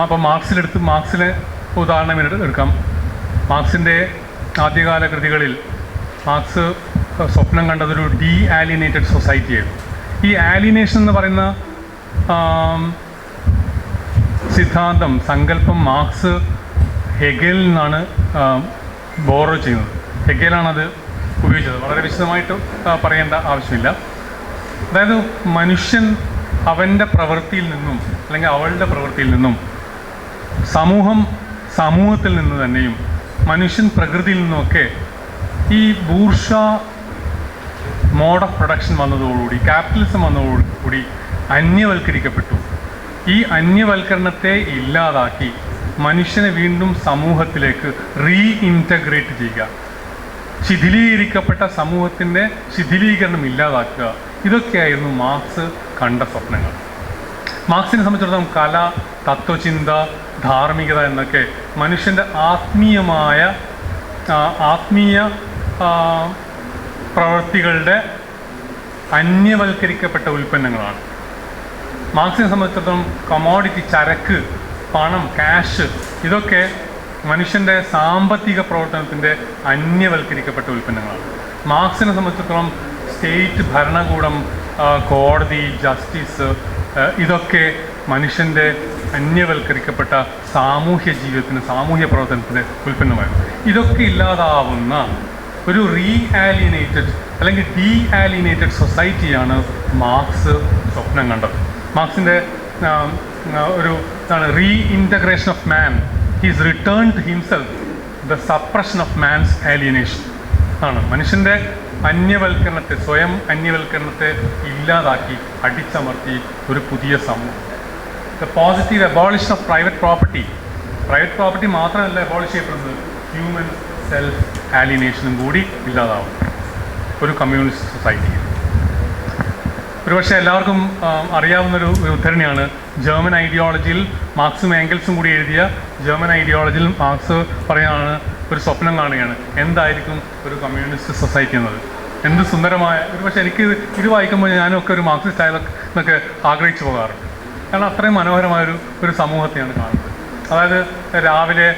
അപ്പോൾ മാർക്സിലെ ഉദാഹരണം എടുക്കാം. മാർക്സിൻ്റെ ആദ്യകാല കൃതികളിൽ മാർക്സ് സ്വപ്നം കണ്ടതൊരു ഡീ ആലിനേറ്റഡ് സൊസൈറ്റിയായിരുന്നു. ഈ ആലിനേഷൻ എന്ന് പറയുന്ന സിദ്ധാന്തം, സങ്കല്പം മാർക്സ് ഹെഗലിൽ നിന്നാണ് ബോറോ ചെയ്യുന്നത്. ഹെഗലാണത് ഉപയോഗിച്ചത്. വളരെ വിശദമായിട്ട് പറയേണ്ട ആവശ്യമില്ല. അതായത് മനുഷ്യൻ അവൻ്റെ പ്രവൃത്തിയിൽ നിന്നും അല്ലെങ്കിൽ അവളുടെ പ്രവൃത്തിയിൽ നിന്നും സമൂഹത്തിൽ നിന്ന് തന്നെയും മനുഷ്യൻ പ്രകൃതിയിൽ നിന്നുമൊക്കെ ഈ ബൂർഷ്വാ മോഡ് ഓഫ് പ്രൊഡക്ഷൻ വന്നതോടുകൂടി, ക്യാപിറ്റലിസം വന്നതോടുകൂടി അന്യവൽക്കരിക്കപ്പെട്ടു. ഈ അന്യവൽക്കരണത്തെ ഇല്ലാതാക്കി മനുഷ്യനെ വീണ്ടും സമൂഹത്തിലേക്ക് റീഇൻറ്റഗ്രേറ്റ് ചെയ്യുക, ശിഥിലീകരിക്കപ്പെട്ട സമൂഹത്തിൻ്റെ ശിഥിലീകരണം ഇല്ലാതാക്കുക, ഇതൊക്കെയായിരുന്നു മാർക്സ് കണ്ട സ്വപ്നങ്ങൾ. മാർക്സിനെ സംബന്ധിച്ചിടത്തോളം കല, തത്വചിന്ത, ധാർമ്മികത എന്നൊക്കെ മനുഷ്യൻ്റെ ആത്മീയ പ്രവൃത്തികളുടെ അന്യവൽക്കരിക്കപ്പെട്ട ഉൽപ്പന്നങ്ങളാണ്. മാർക്സിനെ സംബന്ധിച്ചിടത്തോളം കമോഡിറ്റി, ചരക്ക്, പണം, ക്യാഷ്, ഇതൊക്കെ മനുഷ്യൻ്റെ സാമ്പത്തിക പ്രവർത്തനത്തിൻ്റെ അന്യവൽക്കരിക്കപ്പെട്ട ഉൽപ്പന്നങ്ങളാണ്. മാർക്സിനെ സംബന്ധിച്ചിടത്തോളം സ്റ്റേറ്റ്, ഭരണകൂടം, കോടതി, ജസ്റ്റിസ്, ഇതൊക്കെ മനുഷ്യൻ്റെ അന്യവൽക്കരിക്കപ്പെട്ട സാമൂഹ്യ ജീവിതത്തിന്, സാമൂഹ്യ പ്രവർത്തനത്തിൻ്റെ ഉൽപ്പന്നമായിരുന്നു. ഇതൊക്കെ ഇല്ലാതാവുന്ന ഒരു റീആലിനേറ്റഡ് അല്ലെങ്കിൽ ഡീആലിനേറ്റഡ് സൊസൈറ്റിയാണ് മാർക്സ് സ്വപ്നം കണ്ടത്. മാർക്സിൻ്റെ ഒരു reintegration of man, his return to himself, the suppression of man's alienation ആണ്. മനുഷ്യൻ്റെ അന്യവൽക്കരണത്തെ, സ്വയം അന്യവൽക്കരണത്തെ ഇല്ലാതാക്കി അടിച്ചമർത്തി ഒരു പുതിയ സമൂഹം. The positive abolition of private property മാത്രമല്ല അബോളിഷ് ചെയ്യപ്പെടുന്നത്, ഹ്യൂമൻ സെൽഫ് ആലിനേഷനും കൂടി ഇല്ലാതാവും ഒരു കമ്മ്യൂണിസ്റ്റ് സൊസൈറ്റി. ഒരുപക്ഷെ എല്ലാവർക്കും അറിയാവുന്നൊരു ഉദ്ധരണിയാണ് ജർമ്മൻ ഐഡിയോളജിയിൽ മാർക്സും ഏംഗൽസും കൂടി എഴുതിയ ജർമ്മൻ ഐഡിയോളജിയിൽ മാർക്സ് പറയുകയാണ്, ഒരു സ്വപ്നം കാണുകയാണ്, എന്തായിരിക്കും ഒരു കമ്മ്യൂണിസ്റ്റ് സൊസൈറ്റി എന്നത്. എന്ത് സുന്ദരമായ, ഒരുപക്ഷെ എനിക്ക് ഇത് വായിക്കുമ്പോൾ ഞാനൊക്കെ ഒരു മാർക്സിസ്റ്റ് എന്നൊക്കെ ആഗ്രഹിച്ചു പോകാറുണ്ട്. കാരണം അത്രയും മനോഹരമായൊരു സമൂഹത്തെയാണ് കാണുന്നത്. അതായത് രാവിലെ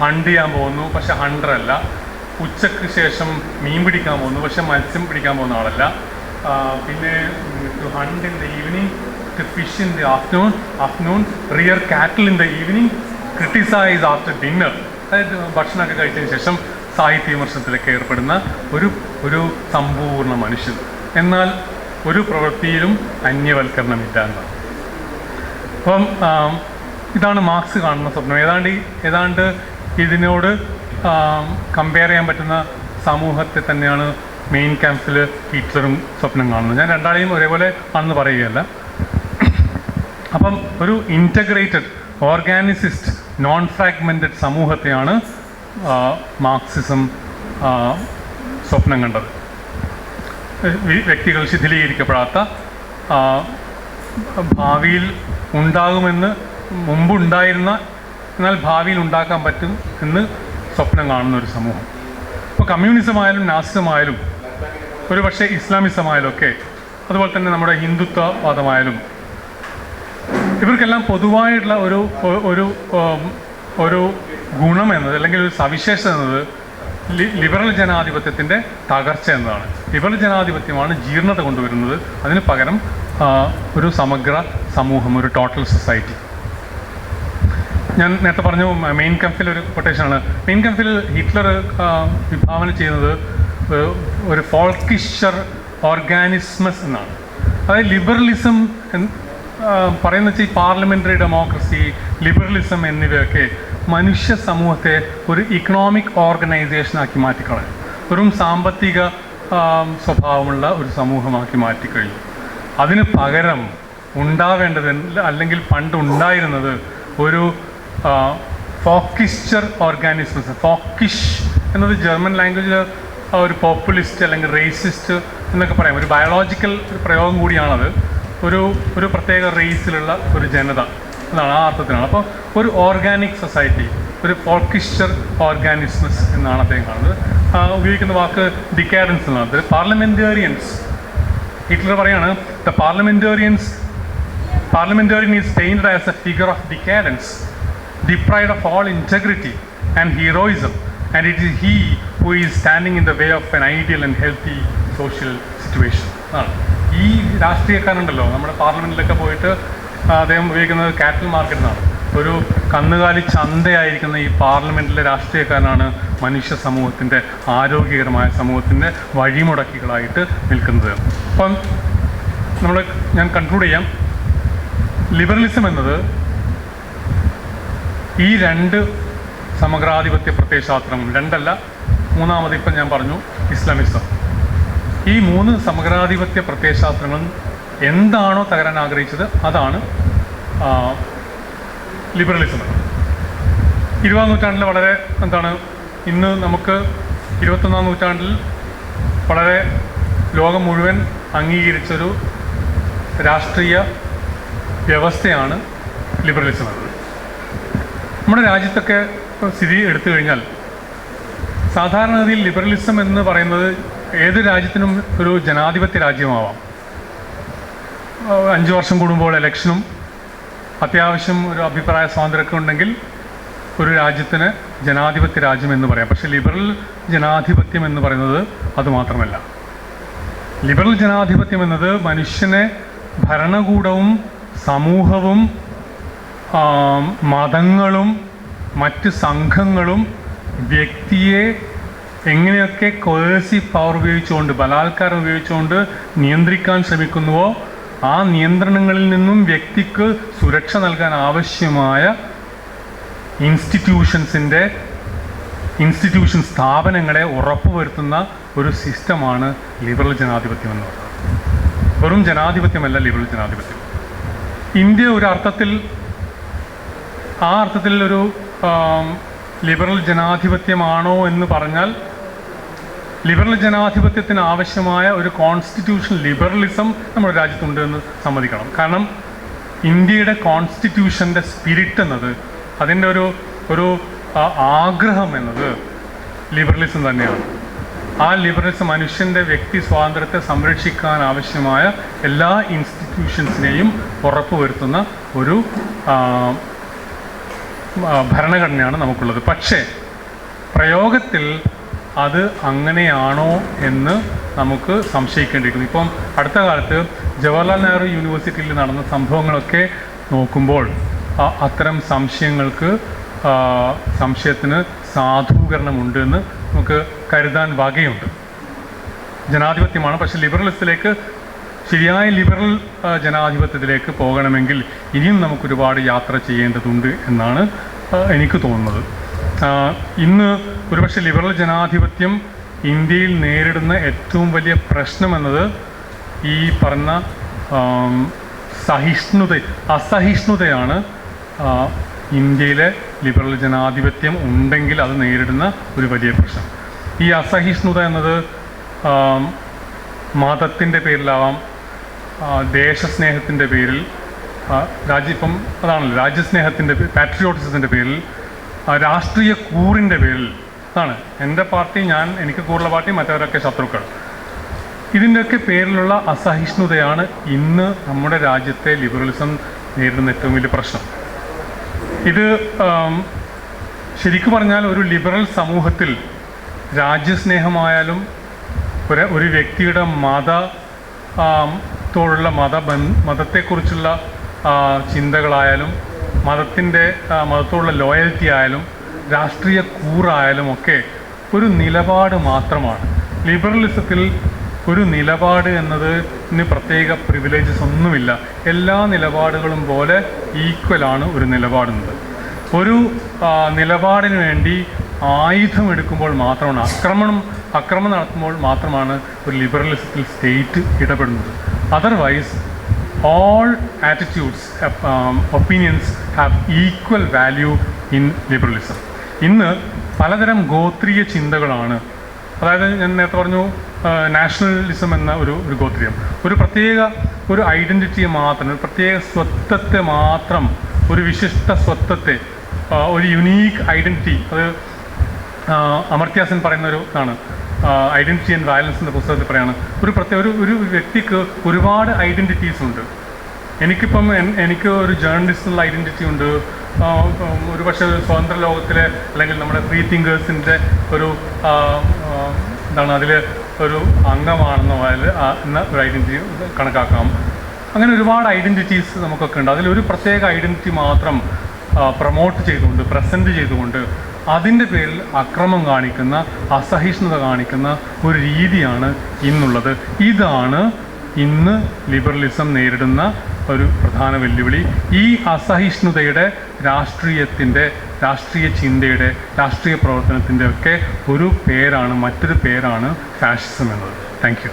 ഹണ്ട് ചെയ്യാൻ പോകുന്നു, പക്ഷെ ഹണ്ടറല്ല. ഉച്ചയ്ക്ക് ശേഷം മീൻ പിടിക്കാൻ പോകുന്നു, പക്ഷെ മത്സ്യം പിടിക്കാൻ പോകുന്ന ആളല്ല. പിന്നെ to hunt in the evening, to fish in the afternoon, rear cattle in the evening, criticise after dinner. അതായത് ഭക്ഷണമൊക്കെ കഴിച്ചതിന് ശേഷം സാഹിത്യ വിമർശനത്തിലൊക്കെ ഏർപ്പെടുന്ന ഒരു സമ്പൂർണ്ണ മനുഷ്യൻ. എന്നാൽ ഒരു പ്രവൃത്തിയിലും അന്യവൽക്കരണമില്ല എന്നാണ്. അപ്പം ഇതാണ് മാർക്സ് കാണുന്ന സ്വപ്നം. ഏതാണ്ട് ഇതിനോട് കമ്പയർ ചെയ്യാൻ പറ്റുന്ന സമൂഹത്തെ തന്നെയാണ് മെയിൻ ക്യാമ്പിൽ ഹിറ്റ്ലറും സ്വപ്നം കാണുന്നത്. ഞാൻ രണ്ടാളെയും ഒരേപോലെ ആണെന്ന് പറയുകയല്ല. അപ്പം ഒരു ഇൻറ്റഗ്രേറ്റഡ്, ഓർഗാനിസിസ്റ്റ്, നോൺ ഫ്രാഗ്മെൻറ്റഡ് സമൂഹത്തെയാണ് മാർക്സിസം സ്വപ്നം കണ്ടത്. വ്യക്തികൾ ശിഥിലീകരിക്കപ്പെടാത്ത, ഭാവിയിൽ ഉണ്ടാകുമെന്ന് മുമ്പുണ്ടായിരുന്ന, എന്നാൽ ഭാവിയിൽ ഉണ്ടാക്കാൻ പറ്റും എന്ന് സ്വപ്നം കാണുന്ന ഒരു സമൂഹം. ഇപ്പോൾ കമ്മ്യൂണിസമായാലും നാസിസമായാലും ഒരു പക്ഷേ ഇസ്ലാമിസമായാലും ഒക്കെ, അതുപോലെ തന്നെ നമ്മുടെ ഹിന്ദുത്വവാദമായാലും ഇവർക്കെല്ലാം പൊതുവായിട്ടുള്ള ഒരു ഒരു ഗുണം എന്നത് അല്ലെങ്കിൽ ഒരു സവിശേഷത എന്നത് ലിബറൽ ജനാധിപത്യത്തിൻ്റെ തകർച്ച എന്നതാണ്. ലിബറൽ ജനാധിപത്യമാണ് ജീർണത കൊണ്ടുവരുന്നത്. അതിന് പകരം ഒരു സമഗ്ര സമൂഹം, ഒരു ടോട്ടൽ സൊസൈറ്റി. ഞാൻ നേരത്തെ പറഞ്ഞു മെയിൻ കംഫിൽ ഒരു കൊട്ടേഷനാണ്. മെയിൻ കംഫിൽ ഹിറ്റ്ലർ വിഭാവന ചെയ്യുന്നത് ഒരു ഫോൾക്കിഷർ ഓർഗാനിസ്മസ് എന്നാണ്. അതായത് ലിബറലിസം പറയുന്ന വെച്ചാൽ ഈ പാർലമെൻ്ററി ഡെമോക്രസി, ലിബറലിസം എന്നിവയൊക്കെ മനുഷ്യ സമൂഹത്തെ ഒരു ഇക്കണോമിക് ഓർഗനൈസേഷനാക്കി മാറ്റിക്കളഞ്ഞു. വെറും സാമ്പത്തിക സ്വഭാവമുള്ള ഒരു സമൂഹമാക്കി മാറ്റിക്കഴിഞ്ഞു. അതിന് പകരം ഉണ്ടാവേണ്ടത് അല്ലെങ്കിൽ പണ്ടുണ്ടായിരുന്നത് ഒരു ഫോക്കിസ്റ്റർ ഓർഗാനിസംസ്. ഫോക്കിഷ് എന്നത് ജർമ്മൻ ലാംഗ്വേജിൽ ഒരു പോപ്പുലിസ്റ്റ് അല്ലെങ്കിൽ റേസിസ്റ്റ് എന്നൊക്കെ പറയാം. ഒരു ബയോളജിക്കൽ ഒരു പ്രയോഗം കൂടിയാണത്. ഒരു പ്രത്യേക റേസിലുള്ള ഒരു ജനത എന്നാണ്, ആ അർത്ഥത്തിലാണ്. അപ്പോൾ ഒരു ഓർഗാനിക് സൊസൈറ്റി, ഒരു ഫോൾക്കിസ്റ്റർ ഓർഗാനിസംസ് എന്നാണ് അദ്ദേഹം കാണുന്നത്. ഉപയോഗിക്കുന്ന വാക്ക് ഡിക്കാഡൻസ് എന്നാണ്. പാർലമെൻറ്റേറിയൻസ്, ഹിറ്റ്ലർ പറയാണ്, the parliamentarian is painted as a figure of decadence, deprived of all integrity and heroism, and it is he who is standing in the way of an ideal and healthy social situation. ഈ രാഷ്ട്രീയക്കാരുണ്ടല്ലോ, നമ്മുടെ പാർലമെൻറ്റിലൊക്കെ പോയിട്ട് അദ്ദേഹം ഉപയോഗിക്കുന്നത് cattle market എന്നാണ്. ഒരു കന്നുകാലി ചന്തയായിരിക്കുന്ന ഈ പാർലമെൻറ്റിലെ രാഷ്ട്രീയക്കാരനാണ് മനുഷ്യ സമൂഹത്തിൻ്റെ, ആരോഗ്യകരമായ സമൂഹത്തിൻ്റെ വഴിമുടക്കികളായിട്ട് നിൽക്കുന്നത്. അപ്പം ഞാൻ കൺക്ലൂഡ് ചെയ്യാം. ലിബറലിസം എന്നത് ഈ രണ്ട് സമഗ്രാധിപത്യ പ്രത്യയശാസ്ത്രങ്ങൾ, രണ്ടല്ല മൂന്നാമത് ഇപ്പം ഞാൻ പറഞ്ഞു ഇസ്ലാമിസം. ഈ മൂന്ന് സമഗ്രാധിപത്യ പ്രത്യയശാസ്ത്രങ്ങളും എന്താണോ തകരാൻ ആഗ്രഹിച്ചത് അതാണ് ലിബറലിസം. 20-ാം നൂറ്റാണ്ടിൽ വളരെ ഇന്ന് നമുക്ക് 21-ാം നൂറ്റാണ്ടിൽ വളരെ ലോകം മുഴുവൻ അംഗീകരിച്ചൊരു രാഷ്ട്രീയ വ്യവസ്ഥയാണ് ലിബറലിസം എന്നത്. നമ്മുടെ രാജ്യത്തൊക്കെ സ്ഥിതി എടുത്തു കഴിഞ്ഞാൽ സാധാരണഗതിയിൽ ലിബറലിസം എന്ന് പറയുന്നത് ഏത് രാജ്യത്തിനും ഒരു ജനാധിപത്യ രാജ്യമാവാം. 5 വർഷം കൂടുമ്പോൾ ഇലക്ഷനും അത്യാവശ്യം ഒരു അഭിപ്രായ സ്വാതന്ത്ര്യമൊക്കെ ഉണ്ടെങ്കിൽ ഒരു രാജ്യത്തിന് ജനാധിപത്യ രാജ്യം എന്ന് പറയാം. പക്ഷേ ലിബറൽ ജനാധിപത്യം എന്ന് പറയുന്നത് അതുമാത്രമല്ല. ലിബറൽ ജനാധിപത്യം എന്നത് മനുഷ്യനെ ഭരണകൂടവും സമൂഹവും മതങ്ങളും മറ്റ് സംഘങ്ങളും വ്യക്തിയെ എങ്ങനെയൊക്കെ കോയേഴ്സീവ് പവർ ഉപയോഗിച്ചുകൊണ്ട്, ബലാത്കാരം ഉപയോഗിച്ചുകൊണ്ട് നിയന്ത്രിക്കാൻ ശ്രമിക്കുന്നുവോ ആ നിയന്ത്രണങ്ങളിൽ നിന്നും വ്യക്തിക്ക് സുരക്ഷ നൽകാൻ ആവശ്യമായ ഇൻസ്റ്റിറ്റ്യൂഷൻ സ്ഥാപനങ്ങളെ ഉറപ്പുവരുത്തുന്ന ഒരു സിസ്റ്റമാണ് ലിബറൽ ജനാധിപത്യം എന്ന് പറയുന്നത്. വെറും ജനാധിപത്യമല്ല ലിബറൽ ജനാധിപത്യം. ഇന്ത്യ ഒരു അർത്ഥത്തിൽ ഒരു ലിബറൽ ജനാധിപത്യമാണോ എന്ന് പറഞ്ഞാൽ, ലിബറൽ ജനാധിപത്യത്തിന് ആവശ്യമായ ഒരു കോൺസ്റ്റിറ്റ്യൂഷൻ ലിബറലിസം നമ്മുടെ രാജ്യത്തുണ്ട് എന്ന് സമ്മതിക്കണം. കാരണം ഇന്ത്യയുടെ കോൺസ്റ്റിറ്റ്യൂഷൻ്റെ സ്പിരിറ്റ് എന്നത്, അതിൻ്റെ ഒരു ആഗ്രഹം എന്നത് ലിബറലിസം തന്നെയാണ്. ആ ലിബറലിസം മനുഷ്യൻ്റെ വ്യക്തി സ്വാതന്ത്ര്യത്തെ സംരക്ഷിക്കാൻ ആവശ്യമായ എല്ലാ ഇൻസ്റ്റിറ്റ്യൂഷൻസിനെയും ഉറപ്പുവരുത്തുന്ന ഒരു ഭരണഘടനയാണ് നമുക്കുള്ളത്. പക്ഷേ പ്രയോഗത്തിൽ അത് അങ്ങനെയാണോ എന്ന് നമുക്ക് സംശയിക്കേണ്ടിയിരിക്കുന്നു. ഇപ്പം അടുത്ത കാലത്ത് ജവഹർലാൽ നെഹ്റു യൂണിവേഴ്സിറ്റിയിൽ നടന്ന സംഭവങ്ങളൊക്കെ നോക്കുമ്പോൾ അത്തരം സംശയത്തിന് സാധൂകരണമുണ്ട് എന്ന് നമുക്ക് കരുതാൻ വകയുണ്ട്. ജനാധിപത്യമാണ്, പക്ഷേ ലിബറലിസത്തിലേക്ക്, ശരിയായ ലിബറൽ ജനാധിപത്യത്തിലേക്ക് പോകണമെങ്കിൽ ഇനിയും നമുക്കൊരുപാട് യാത്ര ചെയ്യേണ്ടതുണ്ട് എന്നാണ് എനിക്ക് തോന്നുന്നത്. ഇന്ന് ഒരുപക്ഷെ ലിബറൽ ജനാധിപത്യം ഇന്ത്യയിൽ നേരിടുന്ന ഏറ്റവും വലിയ പ്രശ്നമെന്നത് ഈ പറഞ്ഞ അസഹിഷ്ണുതയാണ്. ഇന്ത്യയിലെ ലിബറൽ ജനാധിപത്യം ഉണ്ടെങ്കിൽ അത് നേരിടുന്ന ഒരു വലിയ പ്രശ്നം. ഈ അസഹിഷ്ണുത എന്നത് മതത്തിൻ്റെ പേരിലാവാം, ദേശസ്നേഹത്തിൻ്റെ പേരിൽ, ഇപ്പം അതാണല്ലോ രാജ്യസ്നേഹത്തിൻ്റെ, പാട്രിയോട്ടിസത്തിൻ്റെ പേരിൽ, രാഷ്ട്രീയ കൂറിൻ്റെ പേരിൽ അതാണ് എൻ്റെ പാർട്ടി, എനിക്ക് കൂറുള്ള പാർട്ടി, മറ്റവരൊക്കെ ശത്രുക്കൾ. ഇതിൻ്റെയൊക്കെ പേരിലുള്ള അസഹിഷ്ണുതയാണ് ഇന്ന് നമ്മുടെ രാജ്യത്തെ ലിബറലിസം നേരിടുന്ന ഏറ്റവും വലിയ പ്രശ്നം. ഇത് ശരിക്കു പറഞ്ഞാൽ ഒരു ലിബറൽ സമൂഹത്തിൽ രാജ്യസ്നേഹമായാലും ഒരു വ്യക്തിയുടെ മതത്തെക്കുറിച്ചുള്ള ചിന്തകളായാലും മതത്തോടുള്ള ലോയൽറ്റി ആയാലും രാഷ്ട്രീയ കൂറായാലും ഒക്കെ ഒരു നിലപാട് മാത്രമാണ്. ലിബറലിസത്തിൽ ഒരു നിലപാട് എന്നതിന് പ്രത്യേക പ്രിവിലേജസ് ഒന്നുമില്ല. എല്ലാ നിലപാടുകളും പോലെ ഈക്വലാണ് ഒരു നിലപാടുന്നത്. ഒരു നിലപാടിന് വേണ്ടി ആയുധമെടുക്കുമ്പോൾ മാത്രമാണ്, അക്രമം നടത്തുമ്പോൾ മാത്രമാണ് ഒരു ലിബറലിസത്തിൽ സ്റ്റേറ്റ് ഇടപെടുന്നത്. Otherwise all attitudes, opinions have equal value in liberalism. ഇന്ന് പലതരം ഗോത്രീയ ചിന്തകളാണ്. അതായത് ഞാൻ നേരത്തെ പറഞ്ഞു നാഷണലിസം എന്ന ഒരു ഗോത്രീയം, ഒരു ഐഡൻറ്റിറ്റിയെ മാത്രം, ഒരു പ്രത്യേക സ്വത്വത്തെ മാത്രം, ഒരു വിശിഷ്ട സ്വത്വത്തെ, ഒരു യുണീക്ക് ഐഡൻറ്റിറ്റി. അത് അമർത്യ സെൻ പറയുന്ന ഒരു ഇതാണ്, ഐഡൻറ്റിറ്റി ആൻഡ് വയലൻസ് എന്ന പുസ്തകത്തിൽ പറയാണ്. ഒരു വ്യക്തിക്ക് ഒരുപാട് ഐഡൻറ്റിറ്റീസ് ഉണ്ട്. എനിക്ക് ഒരു ജേർണലിസ്റ്റിനുള്ള ഐഡൻറ്റിറ്റി ഉണ്ട്, ഒരു പക്ഷേ സ്വതന്ത്ര ലോകത്തിലെ അല്ലെങ്കിൽ നമ്മുടെ ഫ്രീ തിങ്കേഴ്സിൻ്റെ അതിൽ ഒരു അംഗമാണെന്നോ എന്ന ഒരു ഐഡൻറ്റിറ്റി കണക്കാക്കാം. അങ്ങനെ ഒരുപാട് ഐഡൻറ്റിറ്റീസ് നമുക്കൊക്കെ ഉണ്ട്. അതിലൊരു പ്രത്യേക ഐഡൻറ്റിറ്റി മാത്രം പ്രൊമോട്ട് ചെയ്തുകൊണ്ട്, പ്രസൻറ്റ് ചെയ്തുകൊണ്ട് അതിൻ്റെ പേരിൽ അക്രമം കാണിക്കുന്ന, അസഹിഷ്ണുത കാണിക്കുന്ന ഒരു രീതിയാണ് ഇന്നുള്ളത്. ഇതാണ് ഇന്ന് ലിബറലിസം നേരിടുന്ന ഒരു പ്രധാന വെല്ലുവിളി. ഈ അസഹിഷ്ണുതയുടെ രാഷ്ട്രീയ ചിന്തയുടെ, രാഷ്ട്രീയ പ്രവർത്തനത്തിൻ്റെ ഒക്കെ മറ്റൊരു പേരാണ് ഫാഷിസം എന്നത്. Thank you.